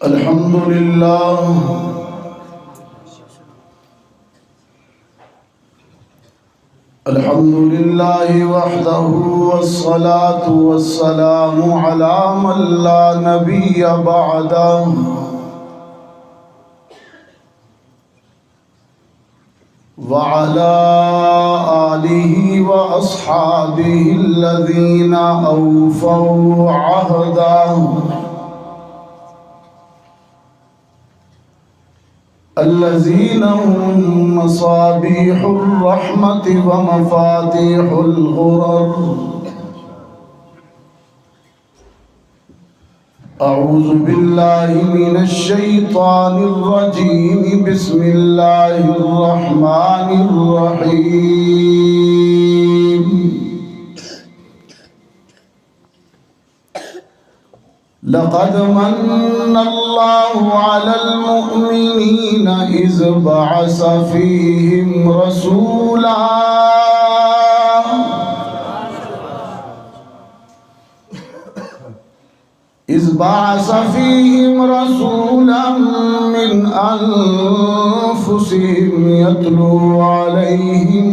الحمد لله وحده والصلاة والسلام على من لا نبي بعده وعلى آله وأصحابه الذين أوفوا عهده الذين هم مصابيح الرحمة ومفاتيح الغرر. أعوذ بالله من الشيطان الرجيم. بسم الله الرحمن الرحيم. لقد من الله على المؤمنين إذ بعث فيهم رسولا من أنفسهم يتلو عليهم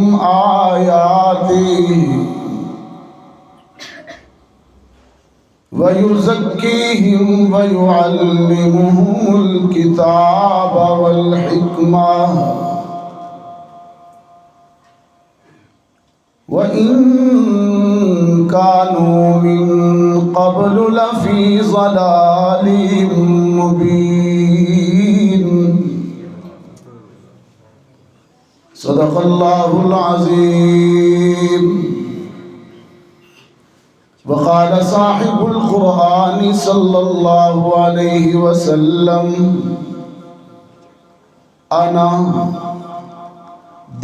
آياته ويزكيهم ويعلمهم الكتاب والحكمة وإن كانوا من قبل لفي ضلال مبين. صدق الله العظيم. وقال صاحب القرآن صلى الله عليه وسلم: أنا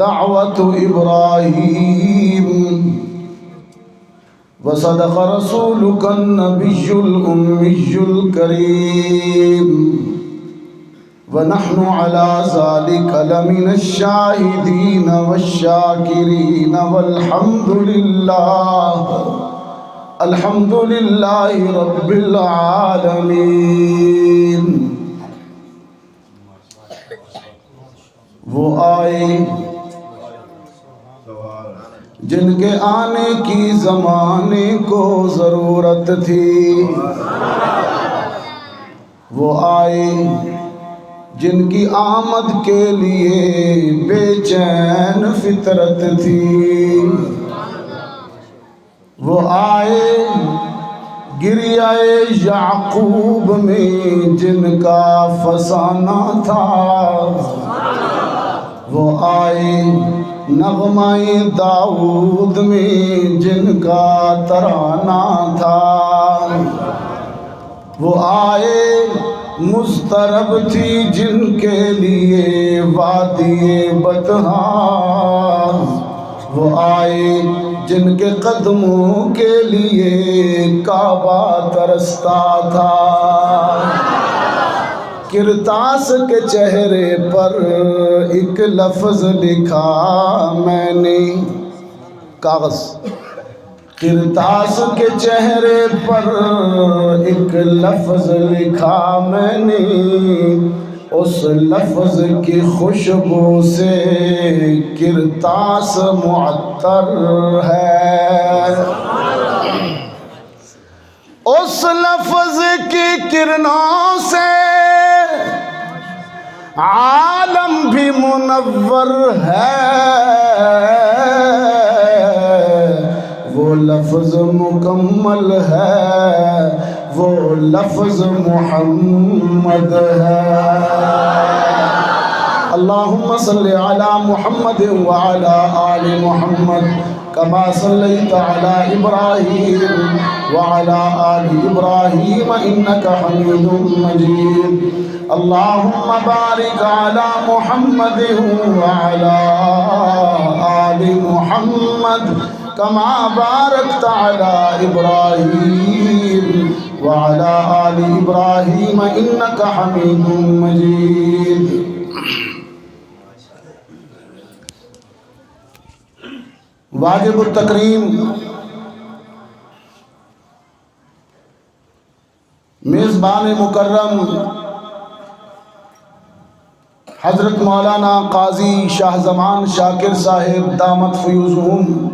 دعوة إبراهيم. وصدق رسولك النبي الأمي الكريم. ونحن على ذلك لمن الشاهدين والشاكرين الحمد لله رب العالمين. وہ آئے جن کے آنے کی زمانے کو ضرورت تھی. وہ آئے جن کی آمد کے لیے بے چین فطرت تھی. وہ آئے گریہ یعقوب میں جن کا فسانہ تھا. وہ آئے نغمہ داؤد میں جن کا ترانہ تھا. وہ آئے مضطرب تھی جن کے لیے وادی بطحا. وہ آئے جن کے قدموں کے لیے کعبہ ترستا تھا. کرتاس کے چہرے پر ایک لفظ لکھا میں نے. کاغذ کرتاس کے چہرے پر ایک لفظ لکھا میں نے. اس لفظ کی خوشبو سے کرتاس معطر ہے. اس لفظ کی کرنوں سے عالم بھی منور ہے. وہ لفظ مکمل ہے. وہ لفظ محمد ہے. اللہم صلی علی محمد وعلی آل محمد كما صليت على إبراهيم وعلى آل إبراهيم إنك حميد مجيد. اللهم بارك على محمد وعلى آل محمد كما باركت على إبراهيم وعلى آل إبراهيم إنك حميد مجيد. واجب التکریم میزبان مکرم حضرت مولانا قاضی شاہ زمان شاکر صاحب دامت فیوزہم،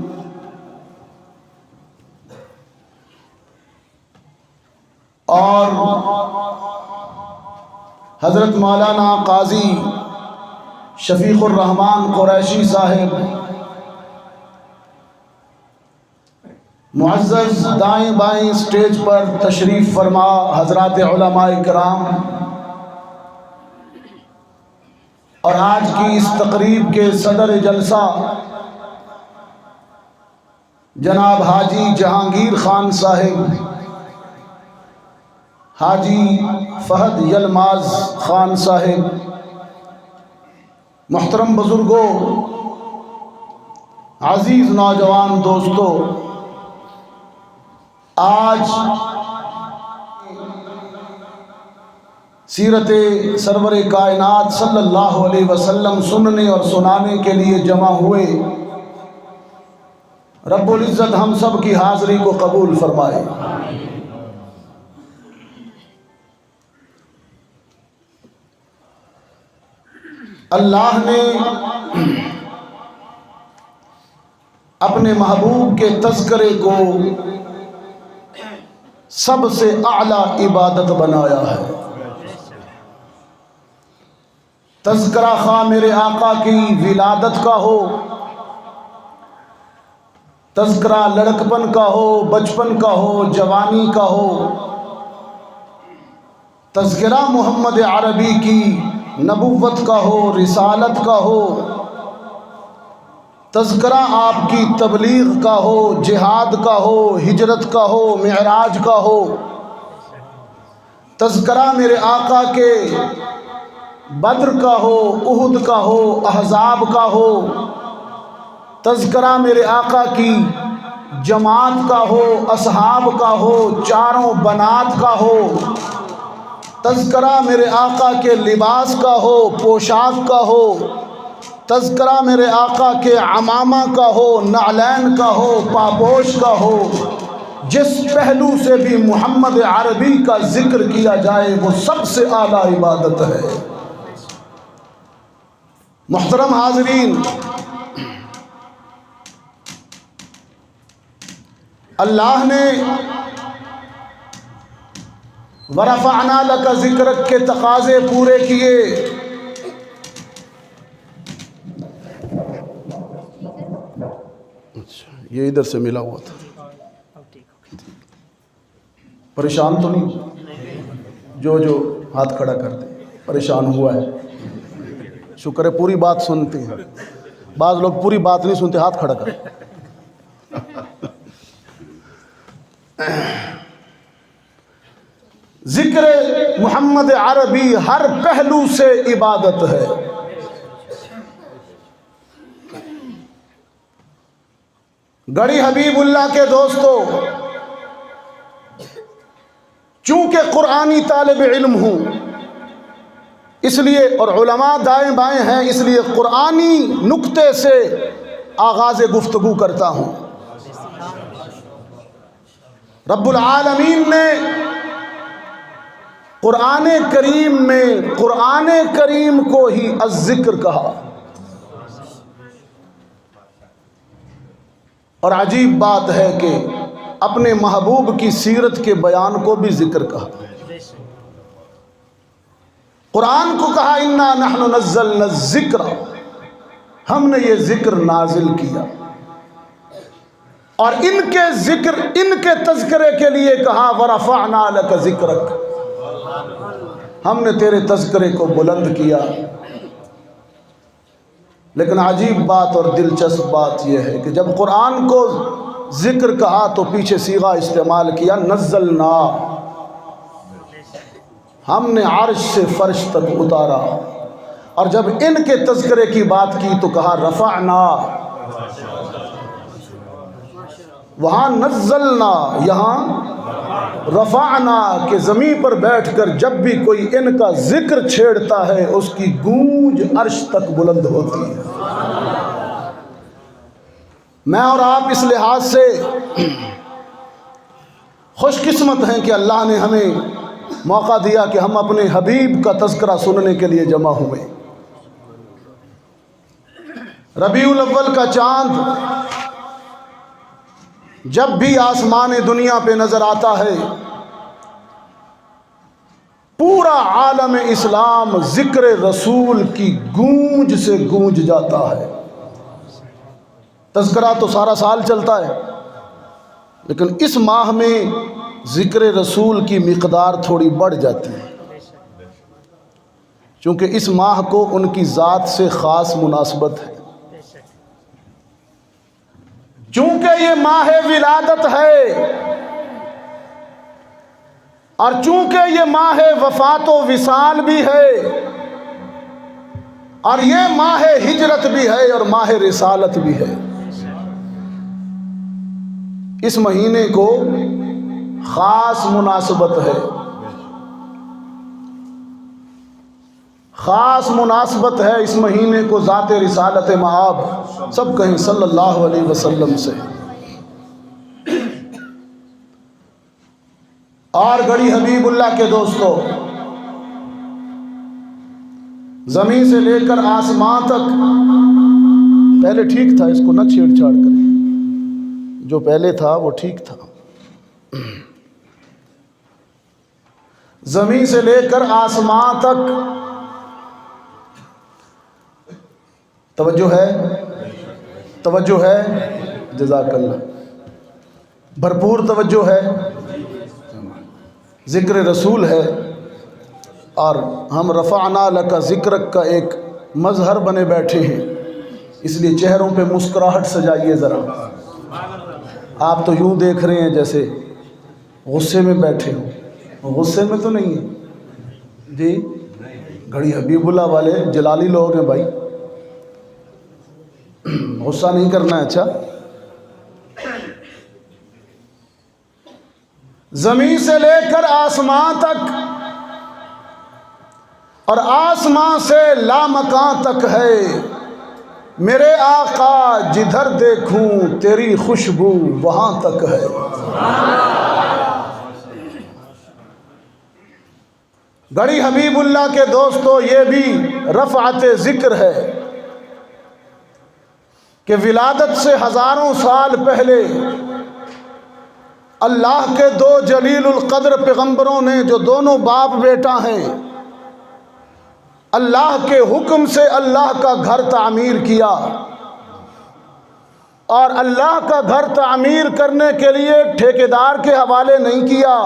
اور حضرت مولانا قاضی شفیق الرحمان قریشی صاحب، معزز دائیں بائیں سٹیج پر تشریف فرما حضرات علماء کرام، اور آج کی اس تقریب کے صدر جلسہ جناب حاجی جہانگیر خان صاحب، حاجی فہد یلماز خان صاحب، محترم بزرگوں، عزیز نوجوان دوستو، آج سیرت سرور کائنات صلی اللہ علیہ وسلم سننے اور سنانے کے لیے جمع ہوئے، رب العزت ہم سب کی حاضری کو قبول فرمائے۔ اللہ نے اپنے محبوب کے تذکرے کو سب سے اعلیٰ عبادت بنایا ہے۔ تذکرہ خواہ میرے آقا کی ولادت کا ہو، تذکرہ لڑکپن کا ہو، بچپن کا ہو، جوانی کا ہو، تذکرہ محمد عربی کی نبوت کا ہو، رسالت کا ہو، تذکرہ آپ کی تبلیغ کا ہو، جہاد کا ہو، ہجرت کا ہو، معراج کا ہو، تذکرہ میرے آقا کے بدر کا ہو، احد کا ہو، احزاب کا ہو، تذکرہ میرے آقا کی جماعت کا ہو، اصحاب کا ہو، چاروں بنات کا ہو، تذکرہ میرے آقا کے لباس کا ہو، پوشاک کا ہو، تذکرہ میرے آقا کے عمامہ کا ہو، نعلین کا ہو، پابوش کا ہو، جس پہلو سے بھی محمد عربی کا ذکر کیا جائے وہ سب سے اعلیٰ عبادت ہے۔ محترم حاضرین، اللہ نے وَرَفَعْنَا لَكَ ذِكْرَكَ کے تقاضے پورے کیے۔ یہ ادھر سے ملا ہوا تھا، پریشان تو نہیں؟ جو ہاتھ کھڑا کر دے پریشان ہوا ہے، شکر ہے پوری بات سنتے ہیں، بعض لوگ پوری بات نہیں سنتے، ہاتھ کھڑا کر۔ ذکر محمد عربی ہر پہلو سے عبادت ہے۔ گڑی حبیب اللہ کے دوستو، چونکہ قرآنی طالب علم ہوں اس لیے، اور علماء دائیں بائیں ہیں اس لیے قرآنی نقطے سے آغاز گفتگو کرتا ہوں۔ رب العالمین نے قرآن کریم میں قرآن کریم کو ہی الذکر کہا، اور عجیب بات ہے کہ اپنے محبوب کی سیرت کے بیان کو بھی ذکر کہا۔ قرآن کو کہا انا نحن نزلنا الذکر، ہم نے یہ ذکر نازل کیا، اور ان کے ذکر، ان کے تذکرے کے لیے کہا ورفعنا لک ذکرک، ہم نے تیرے تذکرے کو بلند کیا۔ لیکن عجیب بات اور دلچسپ بات یہ ہے کہ جب قرآن کو ذکر کہا تو پیچھے صیغہ استعمال کیا نزلنا، ہم نے عرش سے فرش تک اتارا، اور جب ان کے تذکرے کی بات کی تو کہا رفعنا، وہاں نزلنا، یہاں رفعنا، کہ زمین پر بیٹھ کر جب بھی کوئی ان کا ذکر چھیڑتا ہے اس کی گونج عرش تک بلند ہوتی ہے۔ میں اور آپ اس لحاظ سے خوش قسمت ہیں کہ اللہ نے ہمیں موقع دیا کہ ہم اپنے حبیب کا تذکرہ سننے کے لیے جمع ہوئے۔ ربیع الاول کا چاند جب بھی آسمان دنیا پہ نظر آتا ہے پورا عالم اسلام ذکر رسول کی گونج سے گونج جاتا ہے۔ تذکرہ تو سارا سال چلتا ہے، لیکن اس ماہ میں ذکر رسول کی مقدار تھوڑی بڑھ جاتی ہے، چونکہ اس ماہ کو ان کی ذات سے خاص مناسبت ہے، چونکہ یہ ماہ ولادت ہے، اور چونکہ یہ ماہ وفات و وصال بھی ہے، اور یہ ماہ ہجرت بھی ہے اور ماہ رسالت بھی ہے۔ اس مہینے کو خاص مناسبت ہے، خاص مناسبت ہے اس مہینے کو ذات رسالت مآب سب کہیں صلی اللہ علیہ وسلم سے۔ اور گڑی حبیب اللہ کے دوستو، زمین سے لے کر آسمان تک، پہلے ٹھیک تھا، اس کو نہ چھیڑ چھاڑ کریں، جو پہلے تھا وہ ٹھیک تھا۔ زمین سے لے کر آسمان تک توجہ ہے، توجہ ہے، جزاک اللہ، بھرپور توجہ ہے، ذکر رسول ہے، اور ہم رفعنا لک ذکرک کا ایک مظہر بنے بیٹھے ہیں، اس لیے چہروں پہ مسکراہٹ سجائیے ذرا۔ آپ تو یوں دیکھ رہے ہیں جیسے غصے میں بیٹھے ہو، غصے میں تو نہیں ہے جی، گھڑی حبیب اللہ والے جلالی لوگ ہیں بھائی، غصہ نہیں کرنا ہے۔ اچھا، زمین سے لے کر آسمان تک اور آسمان سے لامکان تک ہے میرے آقا، جدھر دیکھوں تیری خوشبو وہاں تک ہے۔ گڑی حبیب اللہ کے دوستو، یہ بھی رفعت ذکر ہے کہ ولادت سے ہزاروں سال پہلے اللہ کے دو جلیل القدر پیغمبروں نے، جو دونوں باپ بیٹا ہیں، اللہ کے حکم سے اللہ کا گھر تعمیر کیا، اور اللہ کا گھر تعمیر کرنے کے لیے ٹھیکیدار کے حوالے نہیں کیا،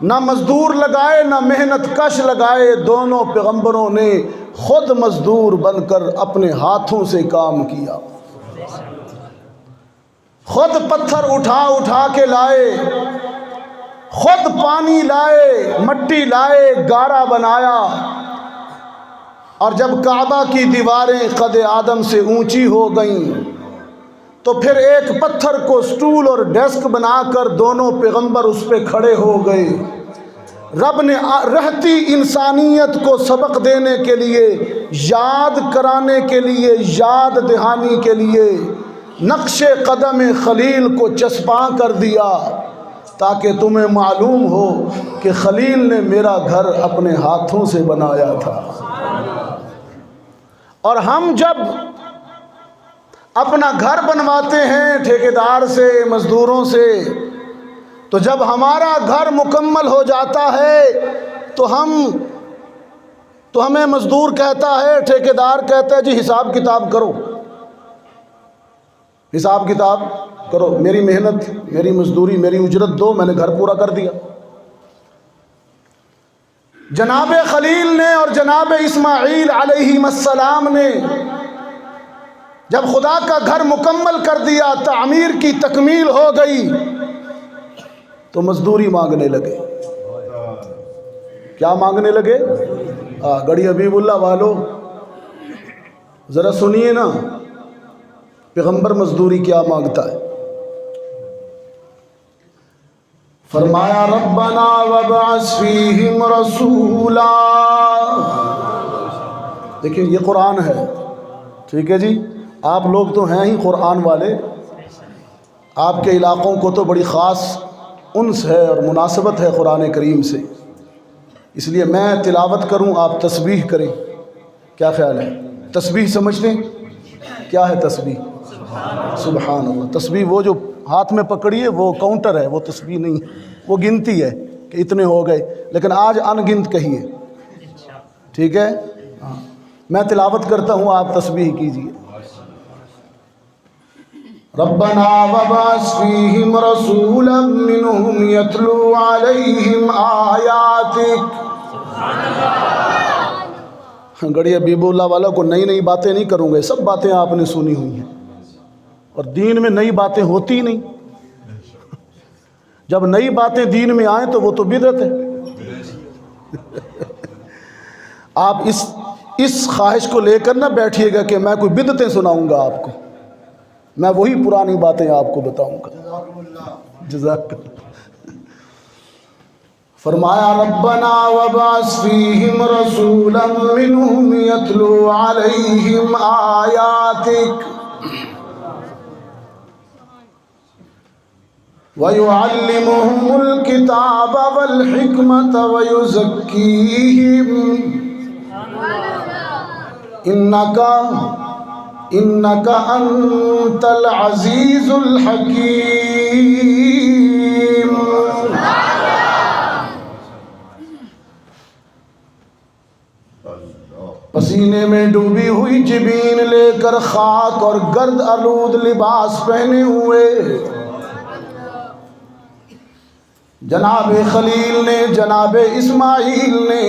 نہ مزدور لگائے نہ محنت کش لگائے، دونوں پیغمبروں نے خود مزدور بن کر اپنے ہاتھوں سے کام کیا، خود پتھر اٹھا اٹھا کے لائے، خود پانی لائے، مٹی لائے، گارا بنایا، اور جب کعبہ کی دیواریں قد آدم سے اونچی ہو گئیں تو پھر ایک پتھر کو سٹول اور ڈیسک بنا کر دونوں پیغمبر اس پہ کھڑے ہو گئے۔ رب نے رہتی انسانیت کو سبق دینے کے لیے، یاد کرانے کے لیے، یاد دہانی کے لیے نقش قدم خلیل کو چسپاں کر دیا، تاکہ تمہیں معلوم ہو کہ خلیل نے میرا گھر اپنے ہاتھوں سے بنایا تھا۔ اور ہم جب اپنا گھر بنواتے ہیں ٹھیکیدار سے، مزدوروں سے، تو جب ہمارا گھر مکمل ہو جاتا ہے تو ہمیں مزدور کہتا ہے، ٹھیکیدار کہتا ہے جی حساب کتاب کرو، حساب کتاب کرو، میری محنت، میری مزدوری، میری اجرت دو، میں نے گھر پورا کر دیا۔ جناب خلیل نے اور جناب اسماعیل علیہ السلام نے جب خدا کا گھر مکمل کر دیا، تعمیر کی تکمیل ہو گئی، تو مزدوری مانگنے لگے۔ کیا مانگنے لگے؟ گڑی حبیب اللہ والو ذرا سنیے نا، پیغمبر مزدوری کیا مانگتا ہے؟ فرمایا ربنا وابعث فیہم رسولا۔ دیکھیں یہ قرآن ہے، ٹھیک ہے جی، آپ لوگ تو ہیں ہی قرآن والے، آپ کے علاقوں کو تو بڑی خاص انس ہے اور مناسبت ہے قرآن کریم سے، اس لیے میں تلاوت کروں، آپ تسبیح کریں، کیا خیال ہے؟ تسبیح سمجھتے ہیں؟ کیا ہے تسبیح؟ سبحان اللہ. تسبیح وہ جو ہاتھ میں پکڑی ہے وہ کاؤنٹر ہے، وہ تسبیح نہیں ہے، وہ گنتی ہے کہ اتنے ہو گئے. لیکن آج ان گنت کہیے، ٹھیک ہے؟ ہاں میں تلاوت کرتا ہوں، آپ تسبیح کیجیے. ربنا وبعث فیہم رسولا منہم یتلو علیہم آیاتک. گڑی حبیب اللہ والا کو نئی نئی باتیں نہیں کروں گے، سب باتیں آپ نے سنی ہوئی ہیں، اور دین میں نئی باتیں ہوتی نہیں. جب نئی باتیں دین میں آئیں تو وہ تو بدعت ہے. آپ اس خواہش کو لے کر نہ بیٹھیے گا کہ میں کوئی بدعتیں سناؤں گا آپ کو، میں وہی پرانی باتیں آپ کو بتاؤں گا. جزاک اللہ. فرمایا ربنا وبعث فیہم رسولا منہم یتلو علیہم آیاتک وَيُعَلِّمُهُمُ الْكِتَابَ وَالْحِكْمَةَ وَيُزَكِّيهِمْ إِنَّكَ أَنْتَ الْعَزِيزُ الْحَكِيمُ. پسینے میں ڈوبی ہوئی جبین لے کر خاک اور گرد آلود لباس پہنے ہوئے جناب خلیل نے، جناب اسماعیل نے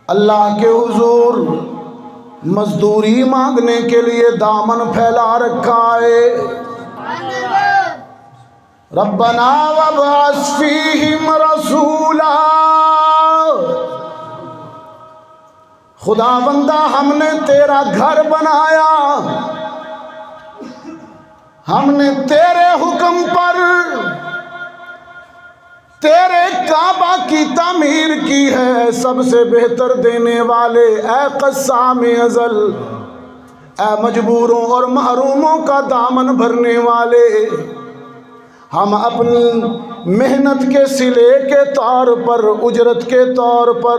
اللہ کے حضور مزدوری مانگنے کے لیے دامن پھیلا رکھا ہے. ربنا وابعث فیہم رسولا. خدا بندہ ہم نے تیرا گھر بنایا، ہم نے تیرے حکم پر تیرے کعبہ کی تعمیر کی ہے. سب سے بہتر دینے والے اے قسام ازل، اے مجبوروں اور محروموں کا دامن بھرنے والے، ہم اپنی محنت کے صلے کے طور پر، اجرت کے طور پر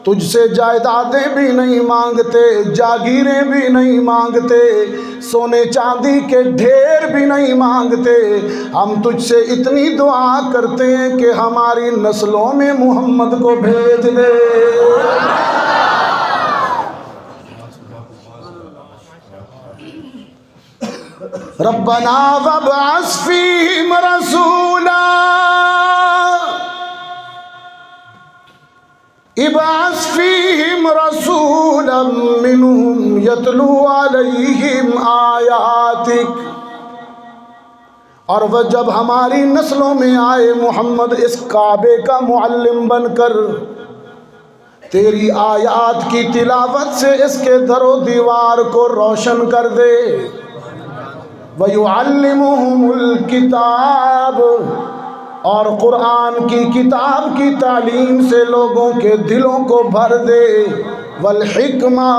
تجھ سے جائیدادیں بھی نہیں مانگتے، جاگیریں بھی نہیں مانگتے، سونے چاندی کے ڈھیر بھی نہیں مانگتے. ہم تجھ سے اتنی دعا کرتے ہیں کہ ہماری نسلوں میں محمد کو بھیج دے. ربنا وابعث فیہم رسولا. ابعث فیہم رسولا منہم یتلو علیہم آیاتک. اور وہ جب ہماری نسلوں میں آئے محمد اس کعبے کا معلم بن کر، تیری آیات کی تلاوت سے اس کے در و دیوار کو روشن کر دے. وَيُعَلِّمُهُمُ الْكِتَابَ. اور قرآن کی کتاب کی تعلیم سے لوگوں کے دلوں کو بھر دے. والحکمہ،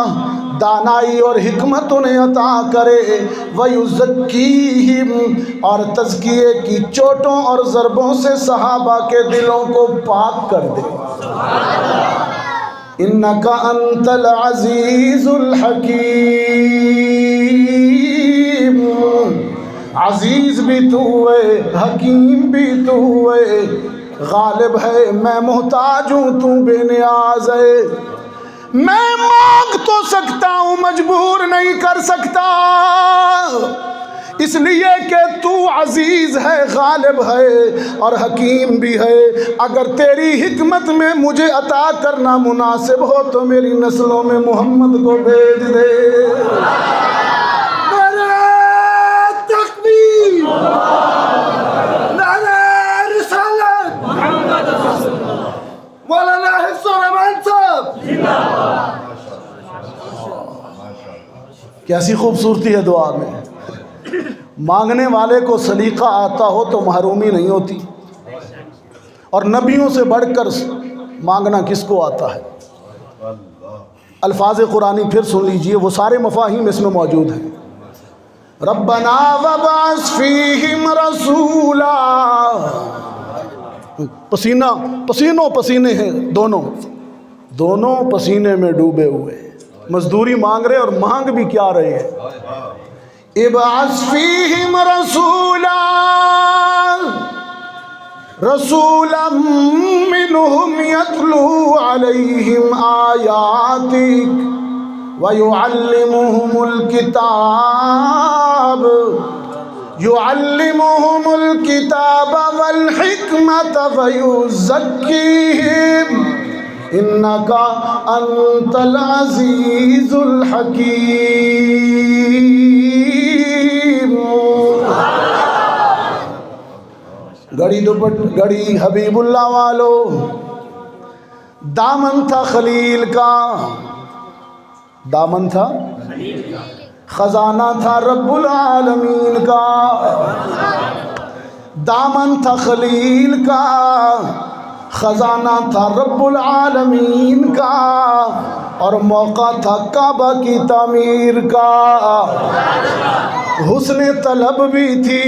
دانائی اور حکمت انہیں عطا کرے. وَيُزَكِّيهِمْ، اور تزکیے کی چوٹوں اور ضربوں سے صحابہ کے دلوں کو پاک کر دے. اِنَّكَ أَنْتَ الْعَزِيزُ الْحَكِيمُ. عزیز بھی تو ہے، حکیم بھی تو ہے، غالب ہے میں محتاج ہوں تو بے نیاز ہے. میں مانگ تو سکتا ہوں مجبور نہیں کر سکتا، اس لیے کہ تو عزیز ہے، غالب ہے اور حکیم بھی ہے. اگر تیری حکمت میں مجھے عطا کرنا مناسب ہو تو میری نسلوں میں محمد کو بھیج دے. کیسی خوبصورتی ہے دعا میں. مانگنے والے کو سلیقہ آتا ہو تو محرومی نہیں ہوتی، اور نبیوں سے بڑھ کر مانگنا کس کو آتا ہے. الفاظ قرآنی پھر سن لیجئے، وہ سارے مفاہیم اس میں موجود ہیں. ربنا وابعث فیہم رسولا. پسینوں پسینے ہیں، دونوں پسینے میں ڈوبے ہوئے. مزدوری مانگ رہے اور مانگ بھی کیا رہے ہیں. ابعث فیہم رسولا منہم یتلو علیہم آیاتک ویعلمہم الکتاب والحکمت ویزکیہم انک انت العزیز الحکیم. گڑی حبیب اللہ والو، دامن تھا خلیل کا، دامن تھا خزانہ تھا رب العالمین کا. دامن تھا خلیل کا، خزانہ تھا رب العالمین کا، اور موقع تھا کعبہ کی تعمیر کا. حسن طلب بھی تھی،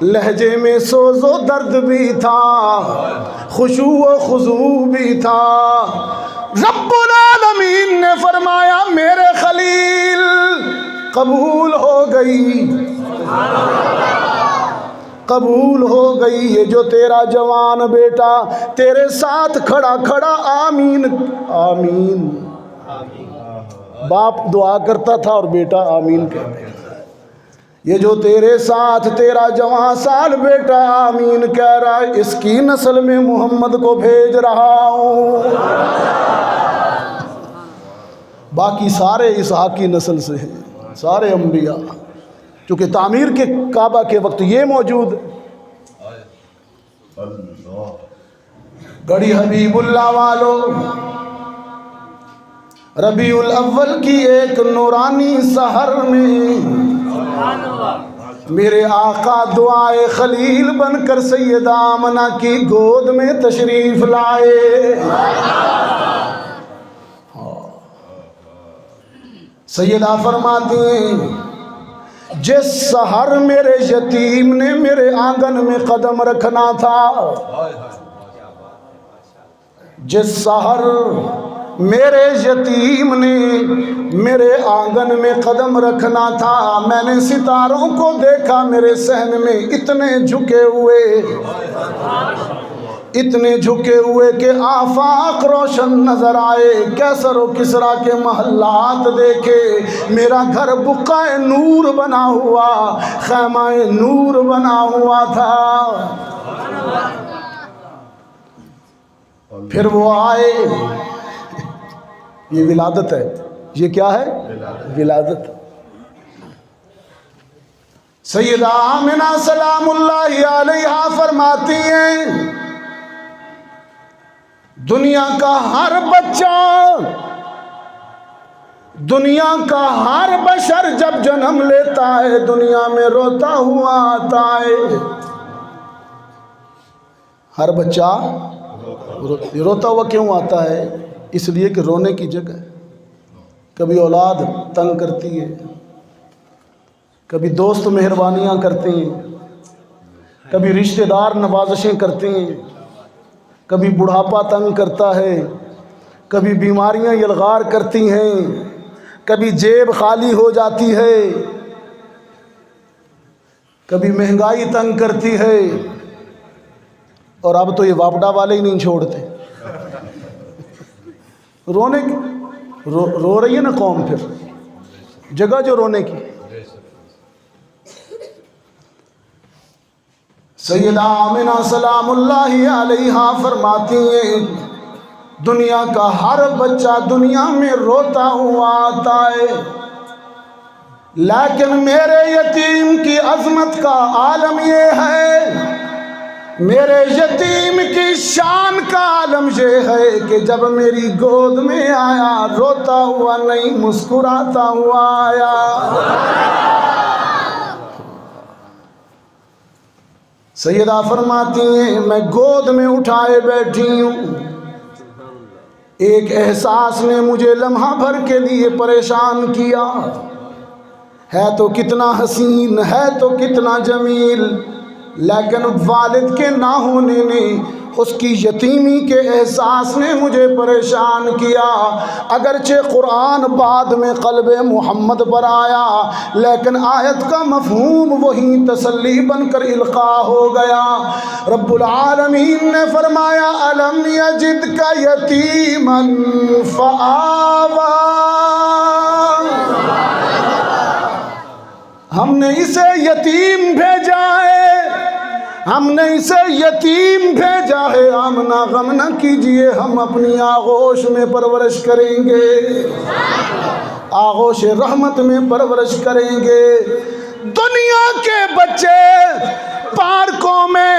لہجے میں سوز و درد بھی تھا، خشوع و خضوع بھی تھا. رب العالمین نے فرمایا میرے خلیل قبول ہو گئی، قبول ہو گئی یہ جو تیرا جوان بیٹا تیرے ساتھ کھڑا کھڑا آمین آمین. باپ دعا کرتا تھا اور بیٹا آمین کہتا تھا. یہ جو تیرے ساتھ تیرا جوان سال بیٹا آمین کہہ رہا ہے، اس کی نسل میں محمد کو بھیج رہا ہوں. باقی سارے اسحاق کی نسل سے ہیں، سارے انبیاء، چونکہ تعمیر کے کعبہ کے وقت یہ موجود. گڑی حبیب اللہ والو، ربیع الاول کی ایک نورانی سحر میں میرے آقا دعائے خلیل بن کر سیدہ آمنہ کی گود میں تشریف لائے. سیدہ فرماتی ہیں جس سحر میرے یتیم نے میرے آنگن میں قدم رکھنا تھا، جس سحر میرے یتیم نے میرے آنگن میں قدم رکھنا تھا، میں نے ستاروں کو دیکھا میرے صحن میں اتنے جھکے ہوئے، اتنے جھکے ہوئے کہ آفاق روشن نظر آئے. کیسر و کسریٰ کے محلات دیکھے، میرا گھر بقعہ نور بنا ہوا، خیمہ نور بنا ہوا تھا. پھر وہ آئے. یہ ولادت ہے. یہ کیا ہے؟ ولادت. سیدہ آمنہ سلام اللہ علیہا فرماتی ہیں دنیا کا ہر بچہ، دنیا کا ہر بشر جب جنم لیتا ہے دنیا میں روتا ہوا آتا ہے. ہر بچہ روتا ہوا کیوں آتا ہے؟ اس لیے کہ رونے کی جگہ ہے. کبھی اولاد تنگ کرتی ہے، کبھی دوست مہربانیاں کرتے ہیں، کبھی رشتہ دار نوازشیں کرتے ہیں، کبھی بڑھاپا تنگ کرتا ہے، کبھی بیماریاں یلغار کرتی ہیں، کبھی جیب خالی ہو جاتی ہے، کبھی مہنگائی تنگ کرتی ہے. اور اب تو یہ واپڈا والے ہی نہیں چھوڑتے. رونے کی رو رہی ہے نا قوم، پھر جگہ جو رونے کی. سیدہ آمنہ سلام اللہ علیہا فرماتی ہیں دنیا کا ہر بچہ دنیا میں روتا ہوا آتا ہے، لیکن میرے یتیم کی عظمت کا عالم یہ ہے، میرے یتیم کی شان کا عالم یہ ہے کہ جب میری گود میں آیا روتا ہوا نہیں مسکراتا ہوا آیا. سیدہ فرماتی ہیں میں گود میں اٹھائے بیٹھی ہوں، ایک احساس نے مجھے لمحہ بھر کے لیے پریشان کیا. ہے تو کتنا حسین، ہے تو کتنا جمیل، لیکن والد کے نہ ہونے نے اس کی یتیمی کے احساس نے مجھے پریشان کیا۔ اگرچہ قرآن بعد میں قلب محمد پر آیا، لیکن آیت کا مفہوم وہی تسلی بن کر القاء ہو گیا۔ رب العالمین نے فرمایا الم یجدک یتیما فآویٰ، ہم نے اسے یتیم بھیجا ہے، ہم نے اسے یتیم بھیجا ہے، آمنا غم نہ کیجئے، ہم اپنی آغوش میں پرورش کریں گے، آغوش رحمت میں پرورش کریں گے۔ دنیا کے بچے پارکوں میں،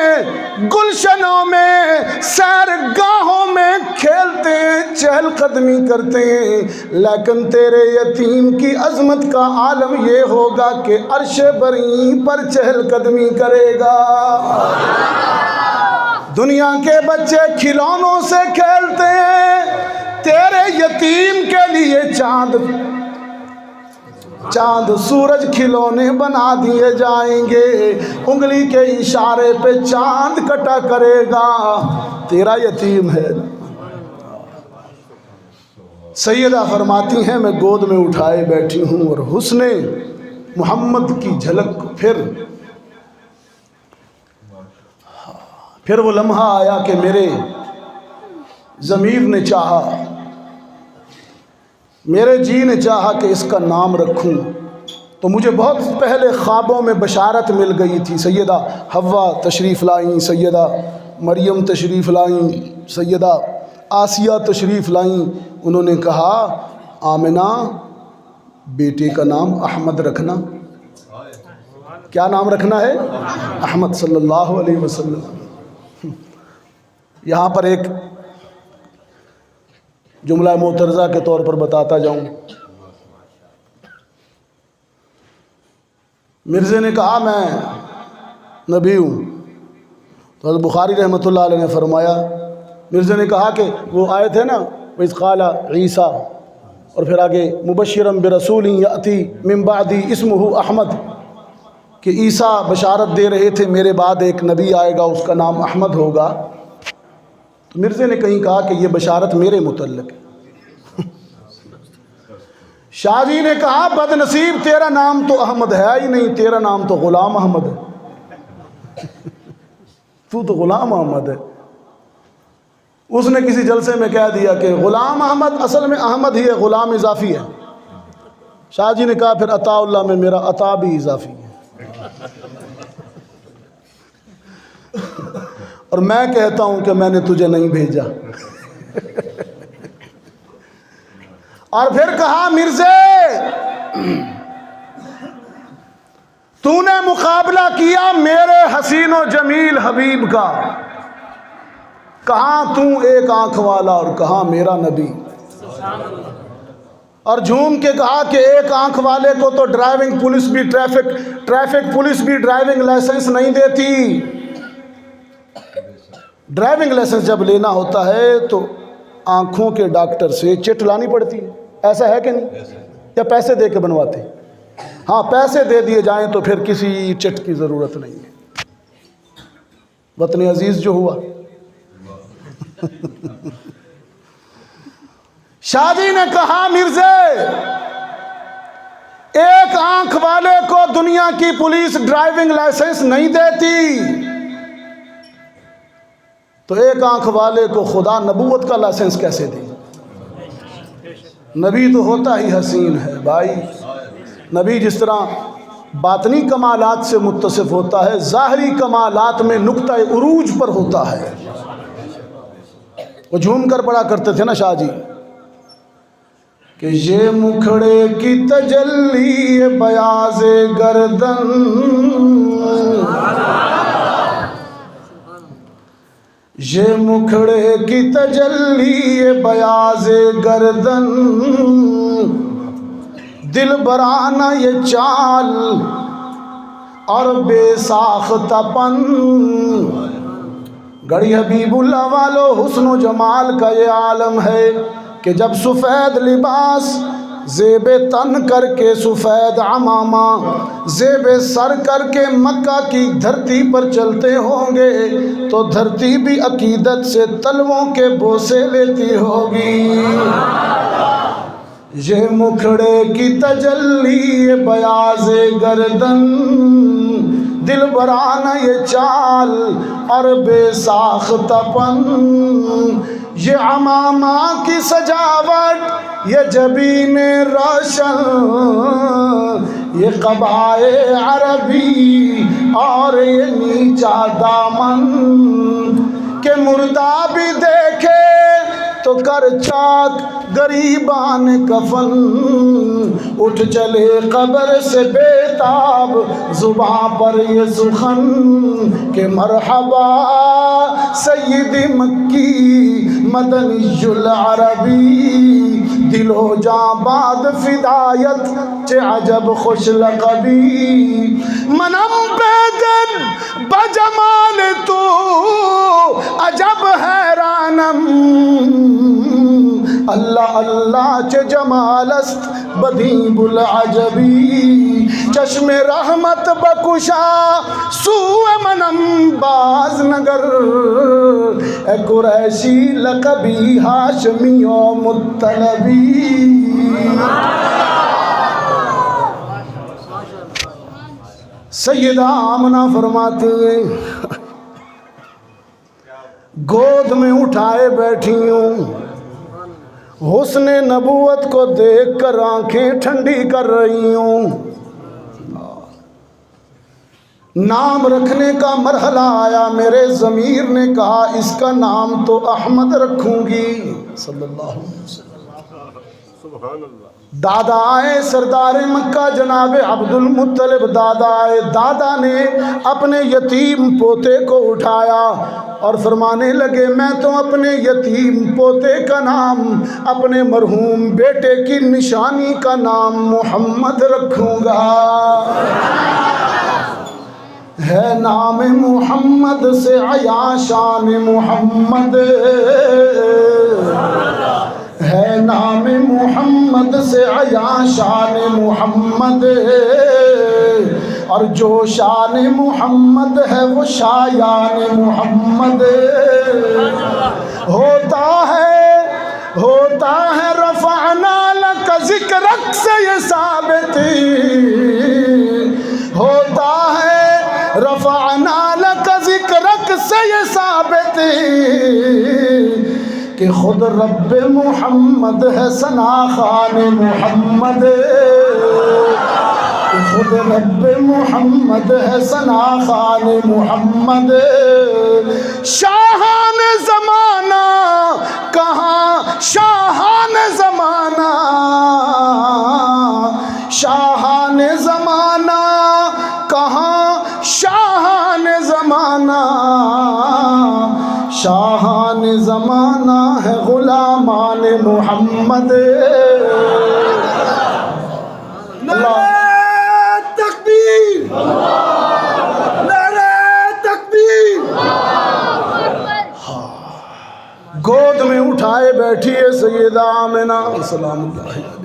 گلشنوں میں، سیرگاہوں میں کھیلتے ہیں، چہل قدمی کرتے ہیں، لیکن تیرے یتیم کی عظمت کا عالم یہ ہوگا کہ عرش بری پر چہل قدمی کرے گا۔ دنیا کے بچے کھلونوں سے کھیلتے ہیں، تیرے یتیم کے لیے چاند سورج کھلونے بنا دیے جائیں گے، انگلی کے اشارے پہ چاند کٹا کرے گا، تیرا یتیم ہے۔ سیدہ فرماتی ہیں میں گود میں اٹھائے بیٹھی ہوں اور حسن محمد کی جھلک پھر وہ لمحہ آیا کہ میرے ضمیر نے چاہا، میرے جی نے چاہا کہ اس کا نام رکھوں، تو مجھے بہت پہلے خوابوں میں بشارت مل گئی تھی۔ سیدہ حوا تشریف لائیں، سیدہ مریم تشریف لائیں، سیدہ آسیہ تشریف لائیں، انہوں نے کہا آمنہ بیٹے کا نام احمد رکھنا۔ کیا نام رکھنا ہے؟ احمد صلی اللہ علیہ وسلم۔ یہاں پر ایک جملہ معترضہ کے طور پر بتاتا جاؤں۔ مرزے نے کہا میں نبی ہوں، تو حضرت بخاری رحمۃ اللہ علیہ نے فرمایا، مرزے نے کہا کہ وہ آئے تھے نا وَإِذْ قَالَ عیسیٰ، اور پھر آگے مبشراً برسول یأتی من بعدی اسمہ احمد، کہ عیسیٰ بشارت دے رہے تھے میرے بعد ایک نبی آئے گا، اس کا نام احمد ہوگا۔ تو مرزے نے کہیں کہا کہ یہ بشارت میرے متعلق ہے۔ شاہ جی نے کہا بد نصیب، تیرا نام تو احمد ہے ہی نہیں، تیرا نام تو غلام احمد ہے، تو غلام احمد ہے۔ اس نے کسی جلسے میں کہہ دیا کہ غلام احمد اصل میں احمد ہی ہے، غلام اضافی ہے۔ شاہ جی نے کہا پھر عطا اللہ میں میرا عطا بھی اضافی ہے، اور میں کہتا ہوں کہ میں نے تجھے نہیں بھیجا۔ اور پھر کہا مرزے تو نے مقابلہ کیا میرے حسین و جمیل حبیب کا، کہاں تو ایک آنکھ والا اور کہاں میرا نبی، اور جھوم کے کہا کہ ایک آنکھ والے کو تو ڈرائیونگ پولیس بھی ٹریفک پولیس بھی ڈرائیونگ لائسنس نہیں دیتی۔ ڈرائیونگ لائسنس جب لینا ہوتا ہے تو آنکھوں کے ڈاکٹر سے چٹ لانی پڑتی ہے، ایسا ہے کہ نہیں؟ یا پیسے دے کے بنواتے ہیں؟ ہاں پیسے دے دیے جائیں تو پھر کسی چٹ کی ضرورت نہیں ہے۔ وطن عزیز جو ہوا، شاہ جی نے کہا مرزے ایک آنکھ والے کو دنیا کی پولیس ڈرائیونگ لائسنس نہیں دیتی، تو ایک آنکھ والے کو خدا نبوت کا لائسنس کیسے دے؟ نبی تو ہوتا ہی حسین ہے بھائی۔ نبی جس طرح باطنی کمالات سے متصف ہوتا ہے، ظاہری کمالات میں نقطہ عروج پر ہوتا ہے۔ وہ جھوم کر پڑا کرتے تھے نا شاہ جی کہ یہ مکھڑے کی تجلی بیاض گردن، یہ مکھڑے کی تجلی بیاض گردن، دل برانہ یہ چال اور بے ساختہ پن، گڑی حبیب اللہ والو حسن و جمال کا یہ عالم ہے کہ جب سفید لباس زیب تن کر کے سفید عمامہ زیب سر کر کے مکہ کی دھرتی پر چلتے ہوں گے تو دھرتی بھی عقیدت سے تلووں کے بوسے لیتی ہوگی۔ یہ مکھڑے کی تجلی بیاض گردن، دل برانہ یہ چال اور بے ساختہ پن، یہ عمامہ کی سجاوٹ، یہ جبین روشن، یہ قبائے عربی اور یہ نیچا دامن، کہ مردہ بھی دیکھے تو کر چاک غریبان کفن، اٹھ چلے قبر سے بے تاب زباں پر یہ سخن، کہ مرحبا سید مکی مدنی العربی، دل و جاں باد فدایت چه عجب خوش لقبی، منم بیدن بجمال تو عجب حیرانم، اللہ اللہ چه جمال است بدیع العجبی، چشم رحمت بکشا سوء منم باز نگر، اے قریشی لقبی ہاشمی و مطلبی۔ سیدہ آمنہ فرماتے ہیں گود میں اٹھائے بیٹھی ہوں، حسن نبوت کو دیکھ کر آنکھیں ٹھنڈی کر رہی ہوں، نام رکھنے کا مرحلہ آیا، میرے ضمیر نے کہا اس کا نام تو احمد رکھوں گی صلی اللہ علیہ وسلم۔ دادا آئے سردار مکہ جناب عبد المطلب، دادا آئے، دادا نے اپنے یتیم پوتے کو اٹھایا اور فرمانے لگے میں تو اپنے یتیم پوتے کا نام، اپنے مرحوم بیٹے کی نشانی کا نام محمد رکھوں گا۔ ہے نام محمد سے عیاں شان محمد، ہے نام محمد سے عیاں شان محمد، اور جو شان محمد ہے وہ شایان محمد، ہوتا ہے رفعنا لک ذکرک سے یہ ثابت، ہوتا ہے رفعنا لک ذکرک سے یہ ثابت، کہ خود رب محمد ہے ثنا خوان محمد، کہ خود رب محمد ہے ثنا خوان محمد۔ شاہان زمانہ کہاں شاہان زمانہ، شاہان زمانہ کہاں شاہان زمانہ، شاہان زمانہ ہے غلامان محمد۔ نعرہ تکبیر، نعرہ تکبیر۔ گود میں اٹھائے بیٹھی ہے سیدہ آمنہ سلام اللہ علیہ،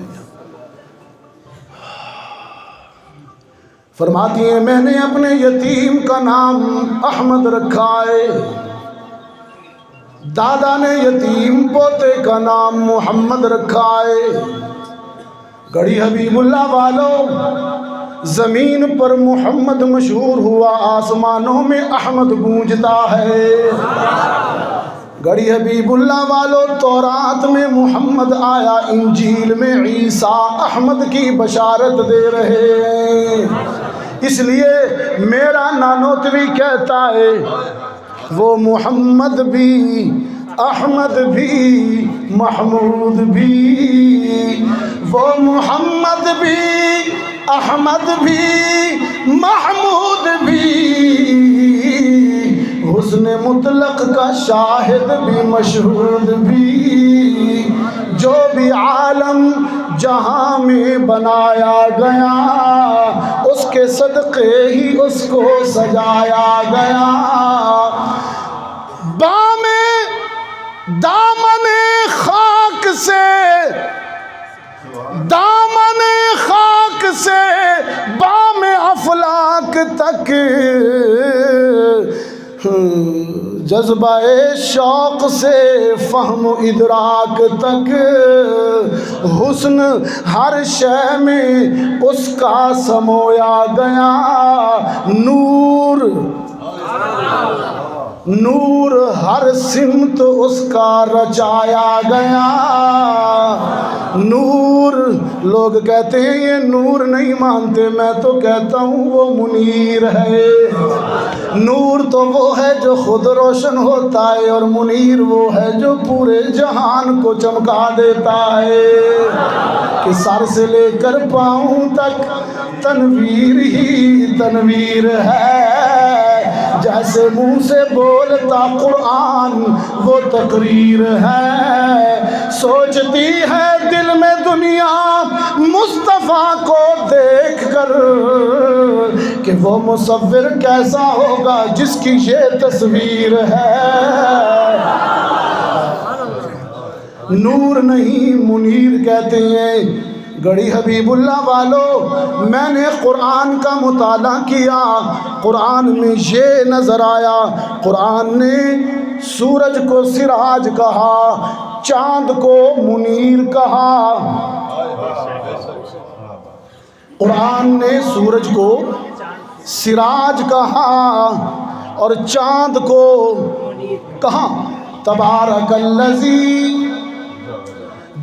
فرماتی ہیں میں نے اپنے یتیم کا نام احمد رکھا ہے، دادا نے یتیم پوتے کا نام محمد رکھا ہے۔ گڑھی حبیب اللہ والوں، زمین پر محمد مشہور ہوا، آسمانوں میں احمد گونجتا ہے۔ گڑھی حبیب اللہ والوں، تورات میں محمد آیا، انجیل میں عیسیٰ احمد کی بشارت دے رہے ہیں، اس لیے میرا نانوتوی کہتا ہے وہ محمد بھی احمد بھی محمود بھی، وہ محمد بھی احمد بھی محمود بھی، حسن مطلق کا شاہد بھی مشہود بھی، جو بھی عالم جہاں میں بنایا گیا اس کے صدقے ہی اس کو سجایا گیا۔ دامن خاک سے دامن خاک سے بام افلاک تک، جذبہ شوق سے فہم و ادراک تک، حسن ہر شے میں اس کا سمویا گیا، نور نور ہر سمت اس کا رچایا گیا، نور۔ لوگ کہتے ہیں یہ نور نہیں مانتے، میں تو کہتا ہوں وہ منیر ہے۔ نور تو وہ ہے جو خود روشن ہوتا ہے، اور منیر وہ ہے جو پورے جہان کو چمکا دیتا ہے، کہ سر سے لے کر پاؤں تک تنویر ہی تنویر ہے، جیسے منہ سے بولتا قرآن وہ تقریر ہے، سوچتی ہے دل میں دنیا مصطفیٰ کو دیکھ کر، کہ وہ مصور کیسا ہوگا جس کی یہ تصویر ہے۔ نور نہیں منیر کہتے ہیں۔ گڑھی حبیب اللہ والو، میں نے قرآن کا مطالعہ کیا، قرآن میں یہ نظر آیا، قرآن نے سورج کو سراج کہا، چاند کو منیر کہا۔ قرآن نے سورج کو سراج کہا اور چاند کو کہا، تبارک الذی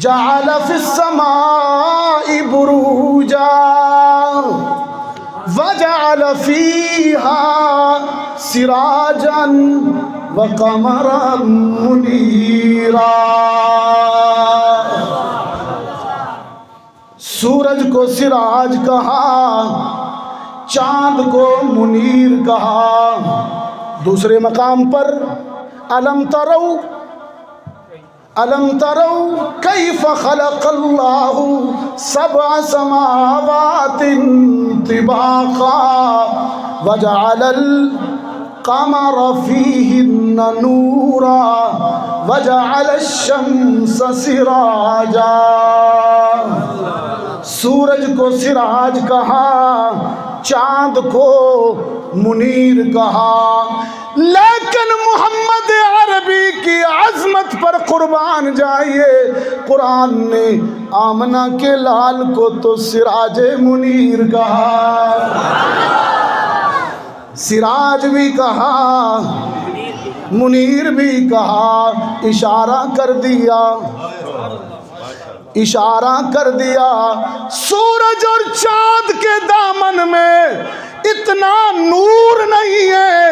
جعل فی السماء بروجا وجعل فیہا سراجا وقمرا منیرا۔ سورج کو سراج کہا، چاند کو منیر کہا۔ دوسرے مقام پر أَلَمْ تَرَوْا كَيْفَ خَلَقَ اللَّهُ سَبْعَ سَمَاوَاتٍ طِبَاقًا وَجَعَلَ الْقَمَرَ فِيهِنَّ نُورًا وَجَعَلَ الشَّمْسَ سِرَاجًا۔ سورج کو سراج کہا، چاند کو منیر کہا، لیکن محمد عربی کی عظمت پر قربان جائیے، قرآن نے آمنہ کے لال کو تو سراج منیر کہا، سراج بھی کہا منیر بھی کہا، اشارہ کر دیا سورج اور چاند کے دامن میں اتنا نور نہیں ہے،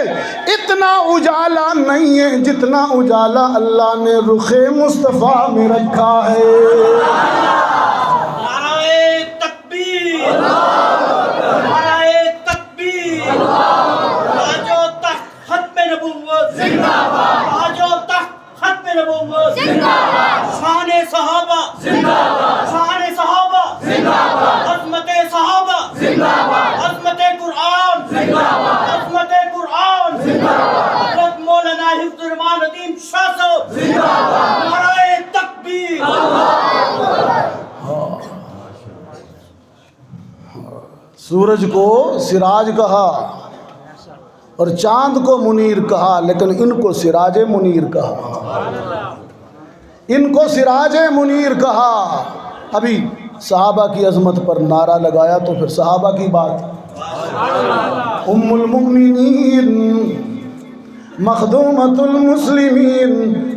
اتنا اجالا نہیں ہے، جتنا اجالا اللہ نے رخ مصطفیٰ میں رکھا ہے۔ نعرہ تکبیر، نعرہ تکبیر، آجو تک ختم نبوت زندہ باد، آجو تک ختم نبوت زندہ باد، شان صحابہ زندہ باد، شان صحابہ زندہ باد، عظمت صحابہ زندہ باد، عظمت قرآن زندہ باد، عظمت قرآن زندہ باد، حضرت مولانا حفظ الرحمان ندیم شاہ صاحب زندہ باد، نعرہ تکبیر۔ سورج کو سراج کہا اور چاند کو منیر کہا، لیکن ان کو سراج منیر کہا، ان کو سراج منیر کہا۔ ابھی صحابہ کی عظمت پر نعرہ لگایا تو پھر صحابہ کی بات، ام المؤمنین مخدومۃ المسلمین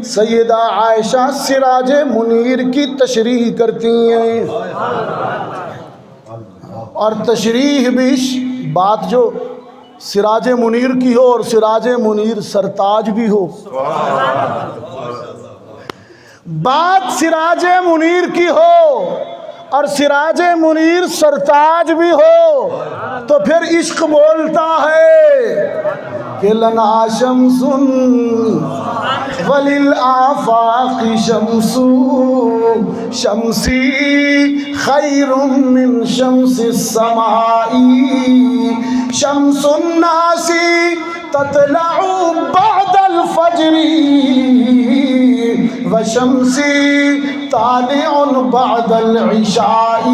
سیدہ عائشہ سراج منیر کی تشریح کرتی ہیں، اور تشریح بھی بات جو سراج منیر کی ہو اور سراج منیر سرتاج بھی ہو، بات سراج منیر کی ہو اور سراج منیر سرتاج بھی ہو، تو پھر عشق بولتا ہے کہ لنا شمس وللآفاق شمس، شمسی خیر من شمس السماء، شمس الناس تطلع بعد الفجر وشمسی طالع بعد العشاء.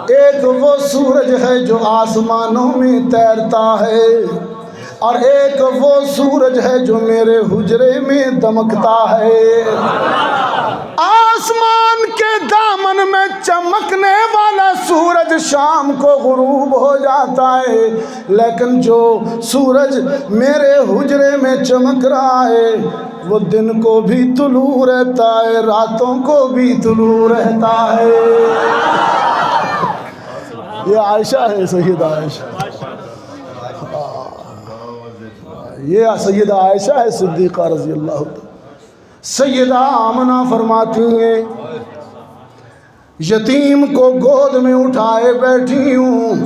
ایک وہ سورج ہے جو آسمانوں میں تیرتا ہے، اور ایک وہ سورج ہے جو میرے حجرے میں دمکتا ہے. آسمان کے دامن میں چمکنے والا سورج شام کو غروب ہو جاتا ہے، لیکن جو سورج میرے حجرے میں چمک رہا ہے وہ دن کو بھی طلوع رہتا ہے، راتوں کو بھی طلوع رہتا ہے. یہ عائشہ ہے، سیدہ عائشہ. یہ سیدہ عائشہ ہے صدیقہ رضی اللہ عنہ. سیدہ آمنہ فرماتی ہیں یتیم کو گود میں اٹھائے بیٹھی ہوں،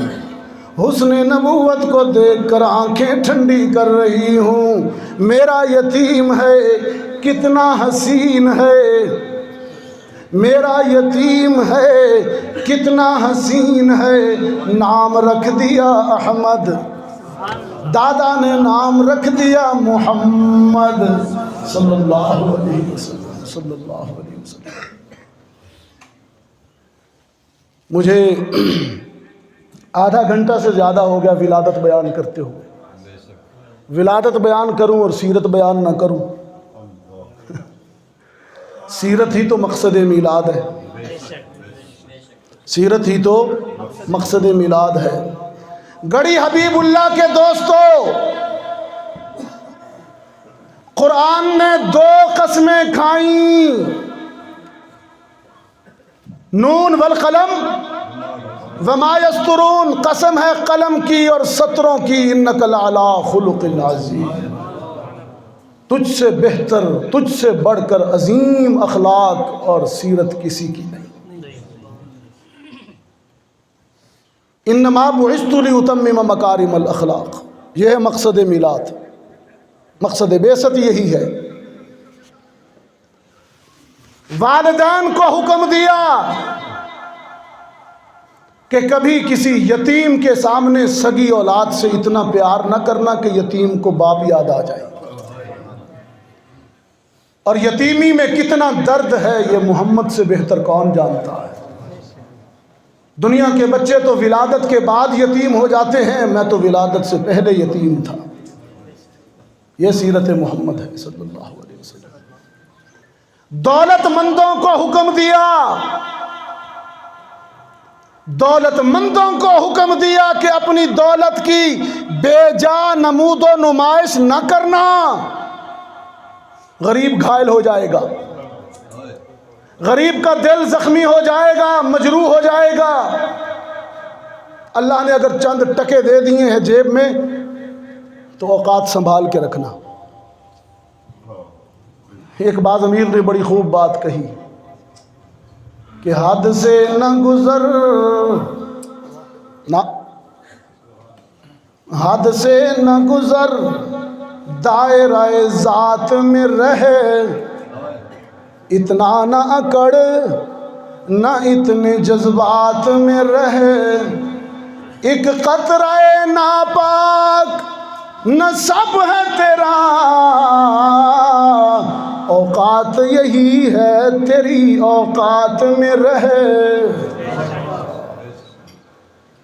حسن نبوت کو دیکھ کر آنکھیں ٹھنڈی کر رہی ہوں. میرا یتیم ہے کتنا حسین ہے، میرا یتیم ہے کتنا حسین ہے. نام رکھ دیا احمد، دادا نے نام رکھ دیا محمد صلی اللہ علیہ وسلم. صلی اللہ علیہ وسلم. مجھے آدھا گھنٹہ سے زیادہ ہو گیا ولادت بیان کرتے ہوئے. ولادت بیان کروں اور سیرت بیان نہ کروں. سیرت ہی تو مقصد میلاد ہے، سیرت ہی تو مقصد میلاد ہے. گڑی حبیب اللہ کے دوستو، قرآن نے 2 قسمیں کھائیں، نون والقلم وما یسطرون. قسم ہے قلم کی اور سطروں کی، انک لعلی خلق عظیم. تجھ سے بہتر، تجھ سے بڑھ کر عظیم اخلاق اور سیرت کسی کی نہیں. انما بعثت لاتمم مکارم الاخلاق. یہ ہے مقصد میلاد، مقصد بعثت یہی ہے. والدین کو حکم دیا کہ کبھی کسی یتیم کے سامنے سگی اولاد سے اتنا پیار نہ کرنا کہ یتیم کو باپ یاد آ جائے. اور یتیمی میں کتنا درد ہے یہ محمد سے بہتر کون جانتا ہے. دنیا کے بچے تو ولادت کے بعد یتیم ہو جاتے ہیں، میں تو ولادت سے پہلے یتیم تھا. یہ سیرت محمد ہے صلی اللہ علیہ وسلم. دولت مندوں کو حکم دیا، دولت مندوں کو حکم دیا کہ اپنی دولت کی بے جا نمود و نمائش نہ کرنا، غریب گھائل ہو جائے گا، غریب کا دل زخمی ہو جائے گا، مجروح ہو جائے گا. اللہ نے اگر چند ٹکے دے دیے ہیں جیب میں تو اوقات سنبھال کے رکھنا. ایک بعض امیر نے بڑی خوب بات کہی کہ حد سے نہ گزر، نہ حد سے نہ گزر، دائرہ ذات میں رہے، اتنا نہ اکڑ نہ اتنے جذبات میں رہے. ایک قطرہ ناپاک نصب ہے تیرا، اوقات یہی ہے تیری اوقات میں رہے.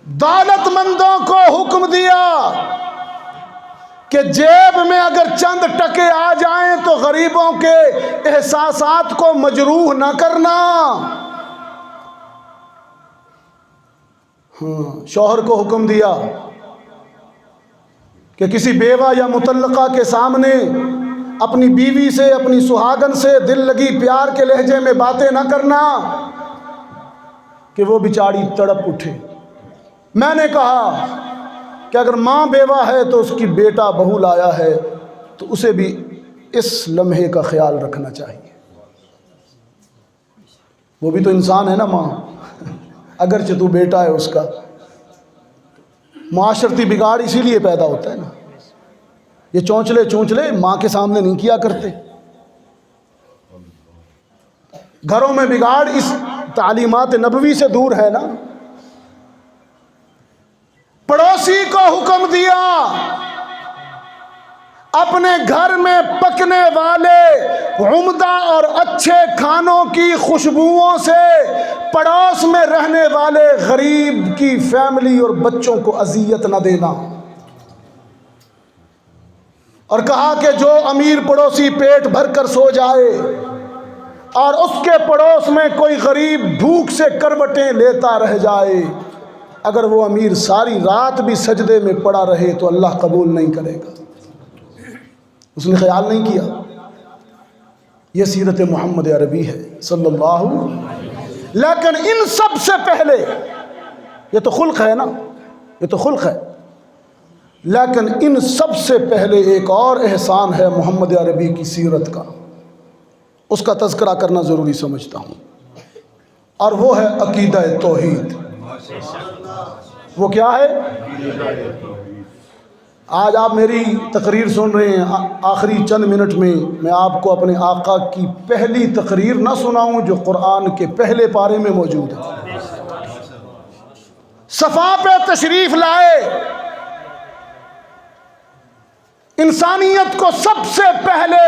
دولت مندوں کو حکم دیا کہ جیب میں اگر چند ٹکے آ جائیں تو غریبوں کے احساسات کو مجروح نہ کرنا. شوہر کو حکم دیا کہ کسی بیوہ یا مطلقہ کے سامنے اپنی بیوی سے، اپنی سہاگن سے دل لگی پیار کے لہجے میں باتیں نہ کرنا کہ وہ بیچاری تڑپ اٹھے. میں نے کہا کہ اگر ماں بیوہ ہے تو اس کی بیٹا بہو لایا ہے تو اسے بھی اس لمحے کا خیال رکھنا چاہیے. وہ بھی تو انسان ہے نا ماں، اگرچہ تو بیٹا ہے اس کا. معاشرتی بگاڑ اسی لیے پیدا ہوتا ہے نا. یہ چونچلے ماں کے سامنے نہیں کیا کرتے. گھروں میں بگاڑ اس تعلیمات نبوی سے دور ہے نا. پڑوسی کو حکم دیا اپنے گھر میں پکنے والے عمدہ اور اچھے کھانوں کی خوشبوؤں سے پڑوس میں رہنے والے غریب کی فیملی اور بچوں کو اذیت نہ دینا، اور کہا کہ جو امیر پڑوسی پیٹ بھر کر سو جائے اور اس کے پڑوس میں کوئی غریب بھوک سے کروٹیں لیتا رہ جائے، اگر وہ امیر ساری رات بھی سجدے میں پڑا رہے تو اللہ قبول نہیں کرے گا۔ اس نے خیال نہیں کیا۔ یہ سیرت محمد عربی ہے صلی اللہ علیہ وسلم۔ لیکن ان سب سے پہلے، یہ تو خلق ہے نا، یہ تو خلق ہے، لیکن ان سب سے پہلے ایک اور احسان ہے محمد عربی کی سیرت کا، اس کا تذکرہ کرنا ضروری سمجھتا ہوں، اور وہ ہے عقیدہ توحید۔ وہ کیا ہے؟ آج آپ میری تقریر سن رہے ہیں، آخری چند منٹ میں میں آپ کو اپنے آقا کی پہلی تقریر نہ سناؤں جو قرآن کے پہلے پارے میں موجود ہے۔ صفا پہ تشریف لائے، انسانیت کو سب سے پہلے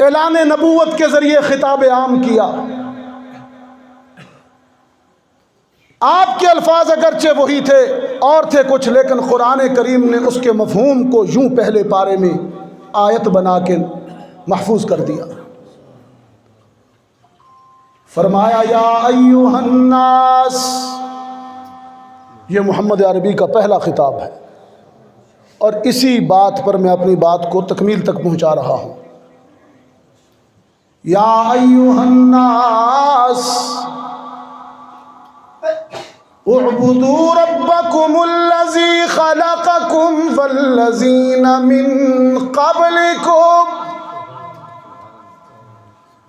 اعلان نبوت کے ذریعے خطاب عام کیا۔ آپ کے الفاظ اگرچہ وہی تھے اور تھے کچھ، لیکن قرآن کریم نے اس کے مفہوم کو یوں پہلے پارے میں آیت بنا کے محفوظ کر دیا۔ فرمایا یا ایھا الناس، یہ محمد عربی کا پہلا خطاب ہے، اور اسی بات پر میں اپنی بات کو تکمیل تک پہنچا رہا ہوں۔ یا ایھا الناس اعبدوا ربکم الذی خلقکم والذین من قبلکم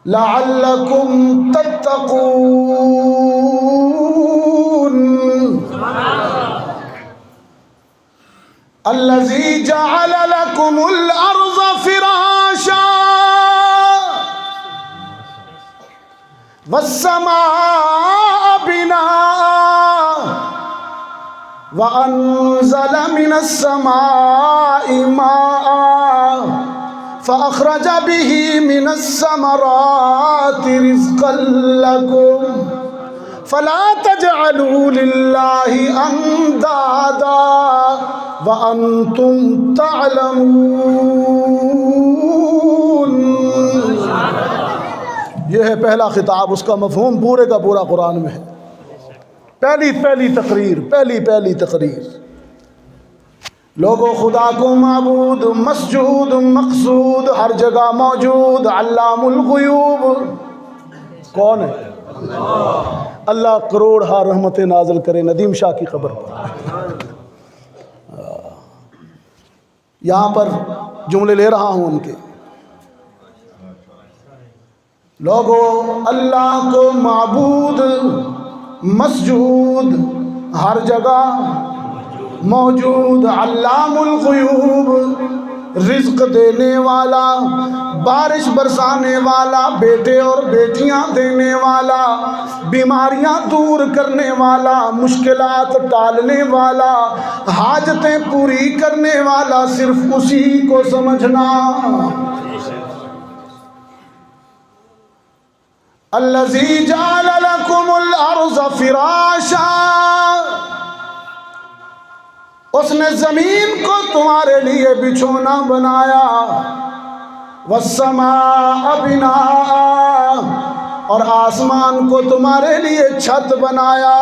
لعلکم تتقون۔ الذی جعل لکم الارض فراشا والسماء بناء وأنزل من السماء ماء فأخرج به من الثمرات رزقا لكم فلا تجعلوا لله أندادا وأنتم تعلمون۔ یہ ہے پہلا خطاب، اس کا مفہوم پورے کا پورا قرآن میں ہے۔ پہلی تقریر، لوگوں خدا کو معبود، مسجود، مقصود، ہر جگہ موجود، علام الغیوب کون ہے؟ اللہ کروڑ ہا رحمت نازل کرے ندیم شاہ کی قبر پر۔ یہاں پر جملے لے رہا ہوں ان کے۔ لوگوں اللہ کو معبود، مسجود، ہر جگہ موجود، علام الغیوب، رزق دینے والا، بارش برسانے والا، بیٹے اور بیٹیاں دینے والا، بیماریاں دور کرنے والا، مشکلات ٹالنے والا، حاجتیں پوری کرنے والا، صرف اسی کو سمجھنا۔ الذی جعل لکم الارض فراشا، اس نے زمین کو تمہارے لیے بچھونا بنایا، والسماء بناء، اور آسمان کو تمہارے لیے چھت بنایا،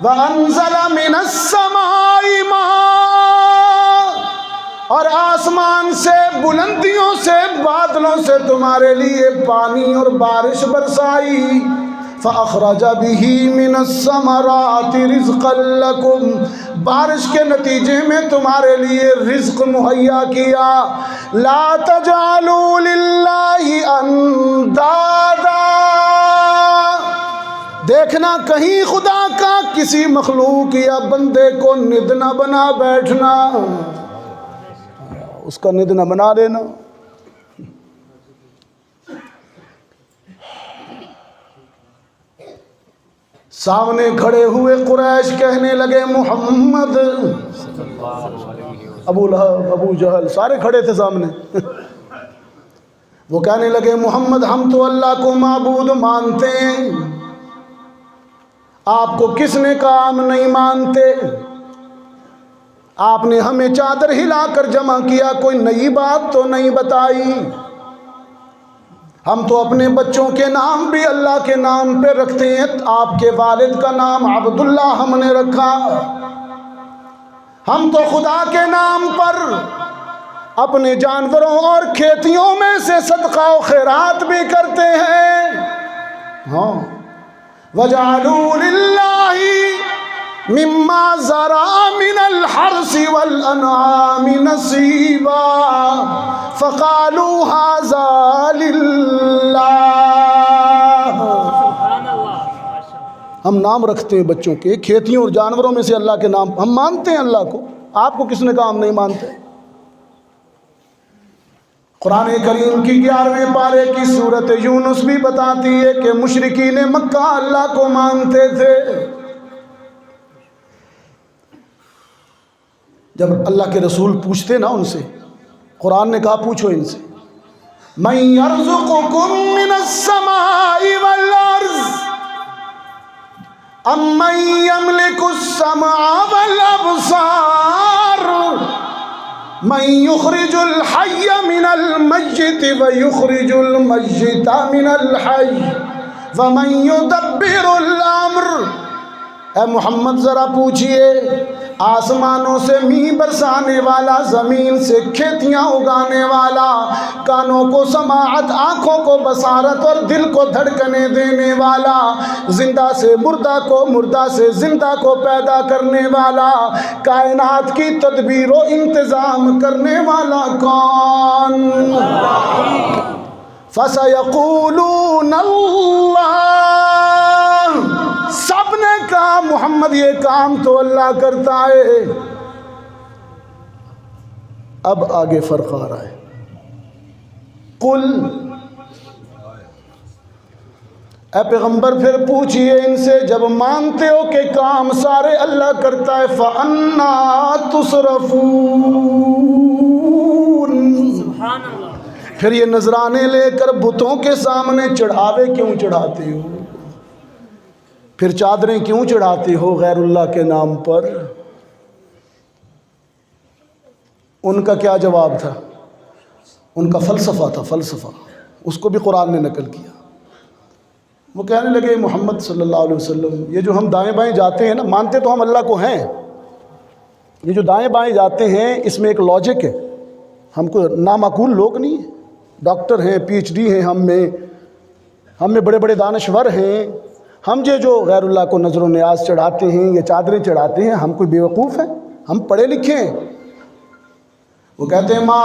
وانزل من السماء ماء، اور آسمان سے، بلندیوں سے، بادلوں سے تمہارے لیے پانی اور بارش برسائی، فأخرج به من الثمرات رزقا لكم، بارش کے نتیجے میں تمہارے لیے رزق مہیا کیا۔ لا تجعلوا للہ اندادا، دیکھنا کہیں خدا کا کسی مخلوق یا بندے کو ند نہ بنا بیٹھنا، اس کا ند نہ بنا لینا۔ سامنے کھڑے ہوئے قریش کہنے لگے محمد ابو لہب، ابو جہل سارے کھڑے تھے سامنے۔ وہ کہنے لگے محمد ہم تو اللہ کو معبود مانتے ہیں، آپ کو کس نے کہا ہم نہیں مانتے؟ آپ نے ہمیں چادر ہلا کر جمع کیا، کوئی نئی بات تو نہیں بتائی۔ ہم تو اپنے بچوں کے نام بھی اللہ کے نام پہ رکھتے ہیں، آپ کے والد کا نام عبداللہ ہم نے رکھا۔ ہم تو خدا کے نام پر اپنے جانوروں اور کھیتیوں میں سے صدقہ و خیرات بھی کرتے ہیں۔ ہاں وَجَعَلُوا لِلَّهِ مِمَّا زَرَعَ مِنَ الْحَرْثِ وَالْأَنْعَامِ نَصِيبًا فَقَالُوا هَذَا لِلَّهِ۔ ہم نام رکھتے ہیں بچوں کے، کھیتیوں اور جانوروں میں سے اللہ کے نام، ہم مانتے ہیں اللہ کو، آپ کو کس نے کہا ہم نہیں مانتے؟ قرآن کریم کی 11ویں پارے کی سورت یونس بھی بتاتی ہے کہ مشرکین مکہ اللہ کو مانتے تھے۔ جب اللہ کے رسول پوچھتے نا ان سے، قرآن نے کہا پوچھو ان سے، مَن يَرْزُقُكُم مِّنَ السَّمَاءِ وَالْأَرْضِ أَمَّن يَمْلِكُ السَّمْعَ وَالْأَبْصَارَ مَن يُخْرِجُ الْحَيَّ مِنَ الْمَيِّتِ وَيُخْرِجُ الْمَيِّتَ مِنَ الْحَيِّ وَمَن يُدَبِّرُ الْأَمْرَ۔ اے محمد ذرا پوچھئے، آسمانوں سے میہ برسانے والا، زمین سے کھیتیاں اگانے والا، کانوں کو سماعت، آنکھوں کو بصارت اور دل کو دھڑکنے دینے والا، زندہ سے مردہ کو، مردہ سے زندہ کو پیدا کرنے والا، کائنات کی تدبیر و انتظام کرنے والا کون؟ فَسَيَقُولُونَ اللَّهُ۔ سب نے کہا محمد یہ کام تو اللہ کرتا ہے۔ اب آگے فرق آ رہا ہے، قل، اے پیغمبر پھر پوچھئے ان سے، جب مانتے ہو کہ کام سارے اللہ کرتا ہے، فَأَنَّا تُصْرَفُونَ۔ سبحان اللہ۔ پھر یہ نذرانے لے کر بتوں کے سامنے چڑھاوے کیوں چڑھاتے ہو؟ پھر چادریں کیوں چڑھاتے ہو غیر اللہ کے نام پر؟ ان کا کیا جواب تھا؟ ان کا فلسفہ تھا، فلسفہ، اس کو بھی قرآن نے نقل کیا۔ وہ کہنے لگے محمد صلی اللہ علیہ وسلم، یہ جو ہم دائیں بائیں جاتے ہیں نا، مانتے تو ہم اللہ کو ہیں، یہ جو دائیں بائیں جاتے ہیں اس میں ایک لاجک ہے، ہم کو نامعقول لوگ نہیں ہیں، ڈاکٹر ہیں، پی ایچ ڈی ہیں، ہم میں بڑے بڑے دانشور ہیں، ہم جو غیر اللہ کو نظر و نیاز چڑھاتے ہیں، یہ چادریں چڑھاتے ہیں، ہم کوئی بیوقوف ہیں؟ ہم پڑھے لکھے ہیں؟ وہ کہتے ہیں ما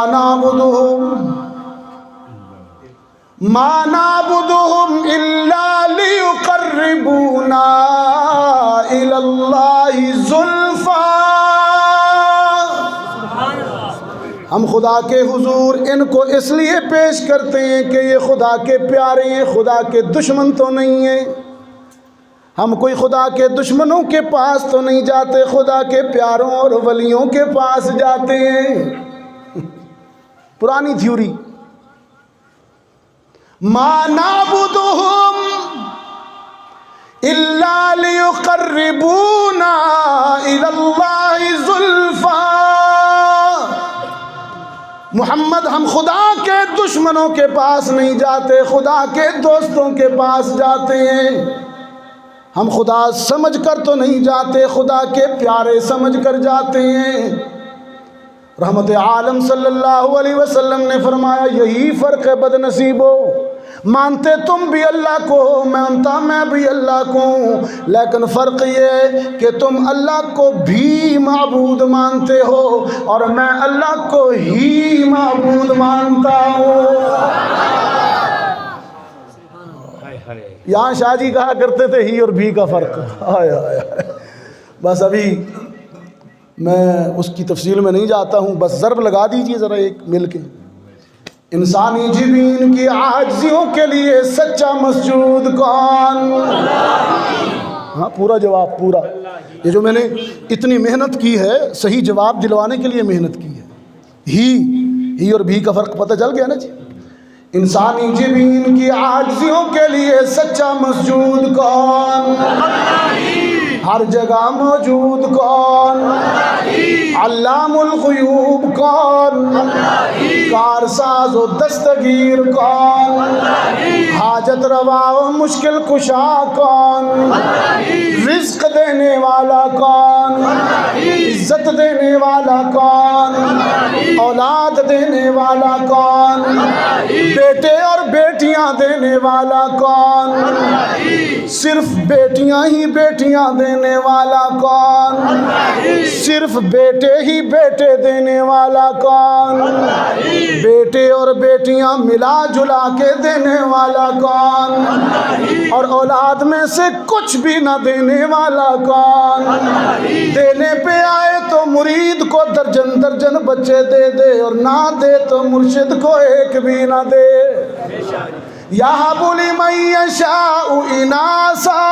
نعبدهم الا لیقربونا الی اللہ زلفی۔ ہم خدا کے حضور ان کو اس لیے پیش کرتے ہیں کہ یہ خدا کے پیارے ہیں، خدا کے دشمن تو نہیں ہیں۔ ہم کوئی خدا کے دشمنوں کے پاس تو نہیں جاتے، خدا کے پیاروں اور ولیوں کے پاس جاتے ہیں۔ پرانی تھیوری، ما نعبدهم الا لیقربونا الی اللہ زلفی۔ محمد ہم خدا کے دشمنوں کے پاس نہیں جاتے، خدا کے دوستوں کے پاس جاتے ہیں۔ ہم خدا سمجھ کر تو نہیں جاتے، خدا کے پیارے سمجھ کر جاتے ہیں۔ رحمت عالم صلی اللہ علیہ وسلم نے فرمایا یہی فرق ہے بد نصیبو، مانتے تم بھی اللہ کو، مانتا میں بھی اللہ کو ہوں، لیکن فرق یہ کہ تم اللہ کو بھی معبود مانتے ہو اور میں اللہ کو ہی معبود مانتا ہوں۔ یہاں شاہ جی کہا کرتے تھے ہی اور بھی کا فرق، بس ابھی میں اس کی تفصیل میں نہیں جاتا ہوں، بس ضرب لگا دیجئے ذرا ایک مل کے۔ انسانی جبین کی عاجزیوں کے لیے سچا مسجود کون؟ ہاں پورا جواب، پورا۔ یہ جو میں نے اتنی محنت کی ہے صحیح جواب دلوانے کے لیے محنت کی ہے. ہی اور بھی کا فرق پتہ چل گیا نا جی. انسانی جبین کی عاجزیوں کے لیے سچا مسجود کون؟ ہر جگہ موجود کون؟ علام الغیوب کون؟ کارساز و دستگیر کون؟ حاجت روا و مشکل کشا کون؟ رزق دینے والا کون؟ عزت دینے والا کون؟ اولاد دینے والا کون؟ بیٹے اور بیٹیاں دینے والا کون؟ صرف بیٹیاں ہی بیٹیاں دینے والا کون؟ صرف بیٹے ہی بیٹے دینے والا کون؟ بیٹے اور بیٹیاں ملا جلا کے دینے والا کون؟ اور اولاد میں سے کچھ بھی نہ دینے والا کون؟ دینے پہ آئے تو مرید کو درجن درجن بچے دے دے، اور نہ دے تو مرشد کو ایک بھی نہ دے. یَہَبُ لِمَن یَشَاءُ اِنَاثًا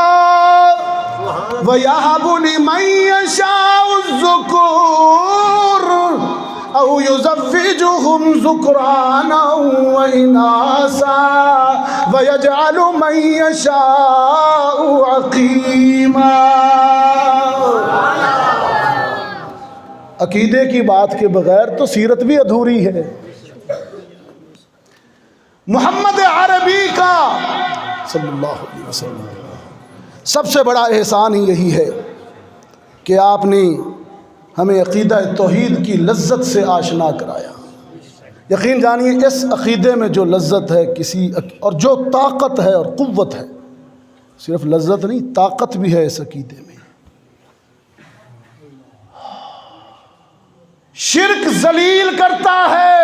وَیَہَبُ لِمَن یَشَاءُ الذُّکُورَ اَوْ یُزَوِّجُهُمْ ذُکْرَانًا وَإِنَاثًا وَیَجْعَلُ مَن یَشَاءُ عَقِیمًا. عقیدے کی بات کے بغیر تو سیرت بھی ادھوری ہے. محمد عربی کا صلی اللہ علیہ وسلم سب سے بڑا احسان ہی یہی ہے کہ آپ نے ہمیں عقیدہ توحید کی لذت سے آشنا کرایا. یقین جانیے اس عقیدے میں جو لذت ہے اور جو طاقت ہے اور قوت ہے، صرف لذت نہیں طاقت بھی ہے اس عقیدے میں. شرک ذلیل کرتا ہے،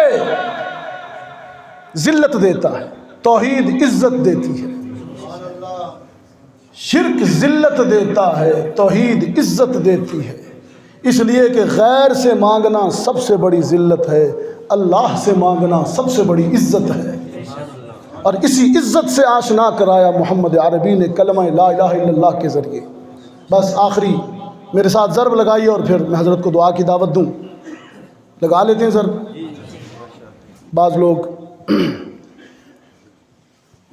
ذلت دیتا ہے. توحید عزت دیتی ہے. شرک ذلت دیتا ہے، توحید عزت دیتی ہے. اس لیے کہ غیر سے مانگنا سب سے بڑی ذلت ہے، اللہ سے مانگنا سب سے بڑی عزت ہے. اور اسی عزت سے آشنا کرایا محمد عربی نے کلمہ لا الہ الا اللہ کے ذریعے. بس آخری میرے ساتھ ضرب لگائیے اور پھر میں حضرت کو دعا کی دعوت دوں. لگا لیتے ہیں ضرب. بعض لوگ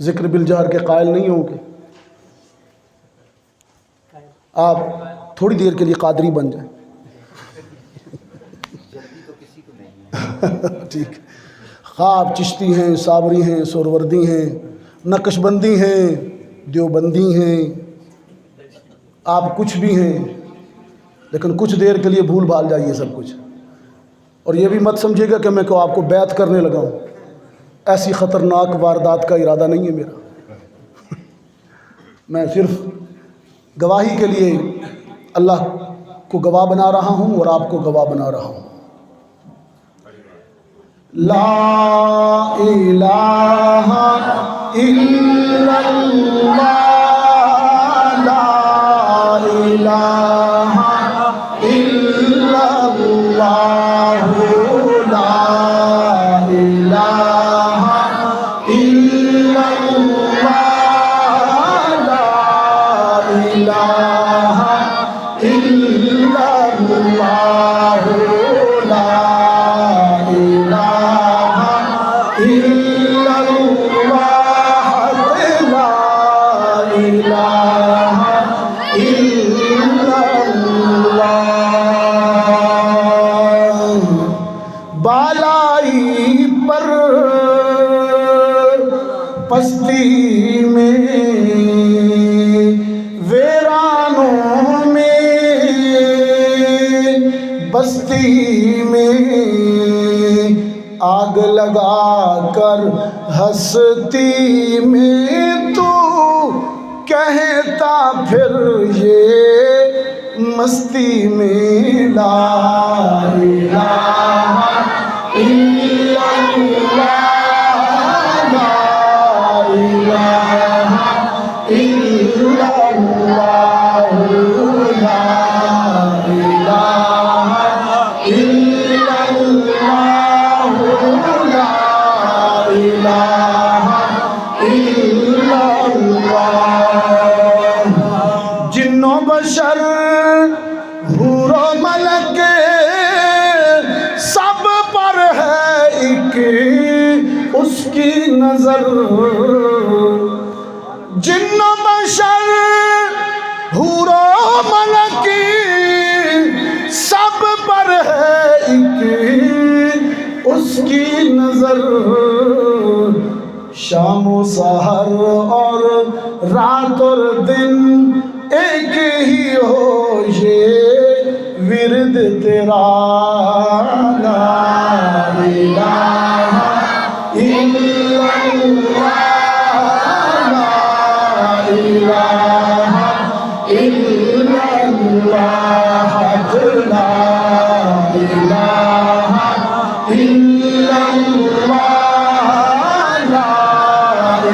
ذکر بالجہر کے قائل نہیں ہوں گے. آپ تھوڑی دیر کے لیے قادری بن جائیں. ٹھیک. خواب چشتی ہیں، صابری ہیں، سوروردی ہیں، نقش بندی ہیں، دیوبندی ہیں، آپ کچھ بھی ہیں، لیکن کچھ دیر کے لیے بھول بھال جائیے سب کچھ. اور یہ بھی مت سمجھیے گا کہ میں آپ کو بیعت کرنے لگا ہوں. ایسی خطرناک واردات کا ارادہ نہیں ہے میرا. میں صرف گواہی کے لیے اللہ کو گواہ بنا رہا ہوں اور آپ کو گواہ بنا رہا ہوں. لا الہ الا اللہ، لا الہ الا اللہ، لا الہ الا اللہ، لا الہ الا اللہ، لا الہ الا اللہ، لا الہ الا اللہ. بالائی پر پستی میں، ویرانوں میں، بستی میں آگ لگا کر ہستی میں تو کہتا پھر یہ مستی میں لا الہ الا اللہ، لا الہ الا اللہ، لا الہ الا اللہ، لا الہ الا اللہ. جن و بشر نظر جن و بشر حور و ملک سب پر ہے ایک اس کی نظر شام و سحر اور رات اور دن ایک ہی ہو یہ ورد تیرا لا الہ الا اللہ لا الہ الا اللہ لا الہ الا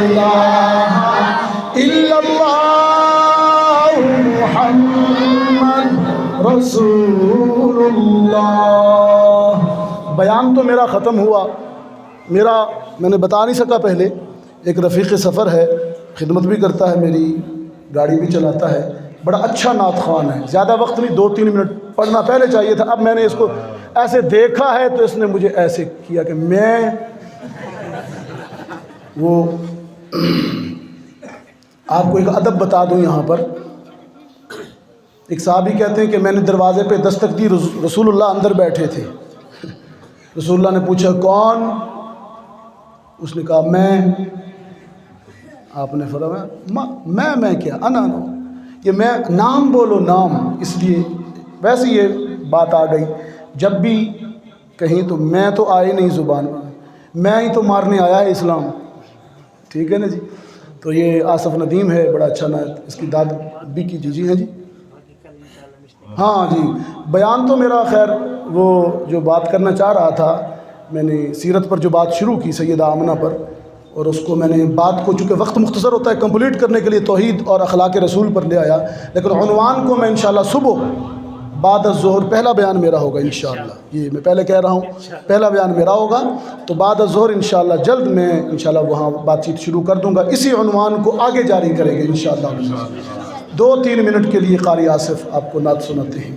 اللہ الا اللہ محمد رسول اللہ۔ بیان تو میرا ختم ہوا، میں نے بتا نہیں سکا پہلے، ایک رفیق سفر ہے، خدمت بھی کرتا ہے میری، گاڑی بھی چلاتا ہے، بڑا اچھا نعت خوان ہے، زیادہ وقت نہیں، 2-3 منٹ پڑھنا پہلے چاہیے تھا، اب میں نے اس کو ایسے دیکھا ہے تو اس نے مجھے ایسے کیا کہ میں وہ آپ کو ایک ادب بتا دوں یہاں پر۔ ایک صحابی کہتے ہیں کہ میں نے دروازے پہ دستک دی، رسول اللہ اندر بیٹھے تھے، رسول اللہ نے پوچھا کون؟ اس نے کہا میں۔ آپ نے فرمایا میں کیا انا یہ میں نام بولو نام، اس لیے ویسے یہ بات آ گئی، جب بھی کہیں تو میں تو آئی نہیں زبان، میں ہی تو مارنے آیا ہے اسلام، ٹھیک ہے نا جی۔ تو یہ آصف ندیم ہے، بڑا اچھا نعت، اس کی داد بھی کیجیے۔ جی ہیں جی، ہاں جی۔ بیان تو میرا خیر وہ جو بات کرنا چاہ رہا تھا، میں نے سیرت پر جو بات شروع کی سیدہ آمنہ پر، اور اس کو میں نے بات کو، چونکہ وقت مختصر ہوتا ہے، کمپلیٹ کرنے کے لیے توحید اور اخلاق رسول پر لے آیا، لیکن عنوان کو میں انشاءاللہ صبح بعد الظہر پہلا بیان میرا ہوگا انشاءاللہ، یہ میں پہلے کہہ رہا ہوں، پہلا بیان میرا ہوگا، تو بعد الظہر انشاءاللہ جلد میں انشاءاللہ وہاں بات چیت شروع کر دوں گا، اسی عنوان کو آگے جاری کریں گے انشاءاللہ۔ 2-3 منٹ کے لیے قاری آصف آپ کو نعت سناتے ہیں۔